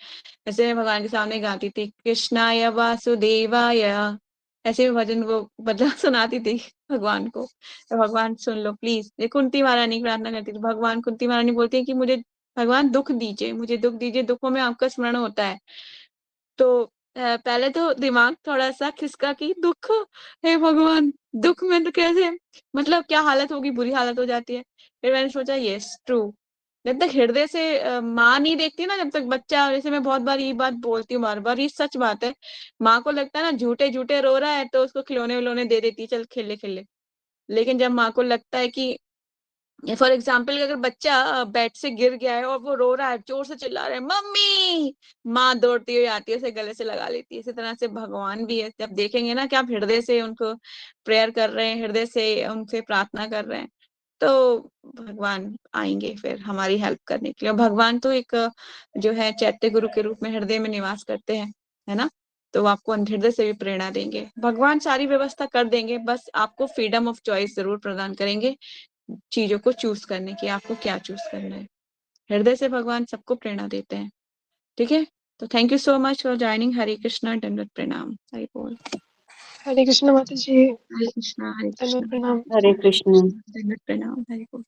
ऐसे मैं भगवान के सामने गाती थी, कृष्णाय वासुदेवाय, ऐसे भजन वो मतलब सुनाती थी भगवान को। तो भगवान सुन लो प्लीज। ये कुंती महारानी प्रार्थना करती थी भगवान। कुंती महारानी बोलती है कि मुझे भगवान दुख दीजिए, मुझे दुख दीजिए, दुखों में आपका स्मरण होता है। तो पहले तो दिमाग थोड़ा सा खिसका कि दुख, हे भगवान, दुख में तो कैसे, मतलब क्या हालत होगी, बुरी हालत हो जाती है। फिर मैंने सोचा यस ट्रू, जब तक हृदय से माँ नहीं देखती ना, जब तक बच्चा, जैसे मैं बहुत बार ये बात बोलती हूँ, बार बार ये सच बात है, माँ को लगता है ना झूठे झूठे रो रहा है तो उसको खिलौने विलौने दे देती है, चल खेले खेले। लेकिन जब माँ को लगता है कि फॉर एग्जाम्पल अगर बच्चा बेड से गिर गया है और वो रो रहा है, जोर से चिल्ला रहा है मम्मी, माँ दौड़ती हुई आती है, उसे गले से लगा लेती है। इसी तरह से भगवान भी है, जब देखेंगे ना कि आप हृदय से उनको प्रेयर कर रहे हैं, हृदय से उनसे प्रार्थना कर रहे हैं, तो भगवान आएंगे फिर हमारी हेल्प करने के लिए। भगवान तो एक जो है चैत्य गुरु के रूप में हृदय में निवास करते हैं, है ना। तो वो आपको हृदय से भी प्रेरणा देंगे, भगवान सारी व्यवस्था कर देंगे, बस आपको फ्रीडम ऑफ चॉइस जरूर प्रदान करेंगे चीजों को चूज करने की, आपको क्या चूज करना है। हृदय से भगवान सबको प्रेरणा देते हैं। ठीक है, तो thank you so much for joining. Hare Krishna, दंडवत प्रणाम। हरि बोल। हरे कृष्ण माता जी। हरे कृष्णा, हरे दंडवत कृष्णा, प्रणाम। हरे कृष्ण। दंडवत प्रणाम। हरि बोल।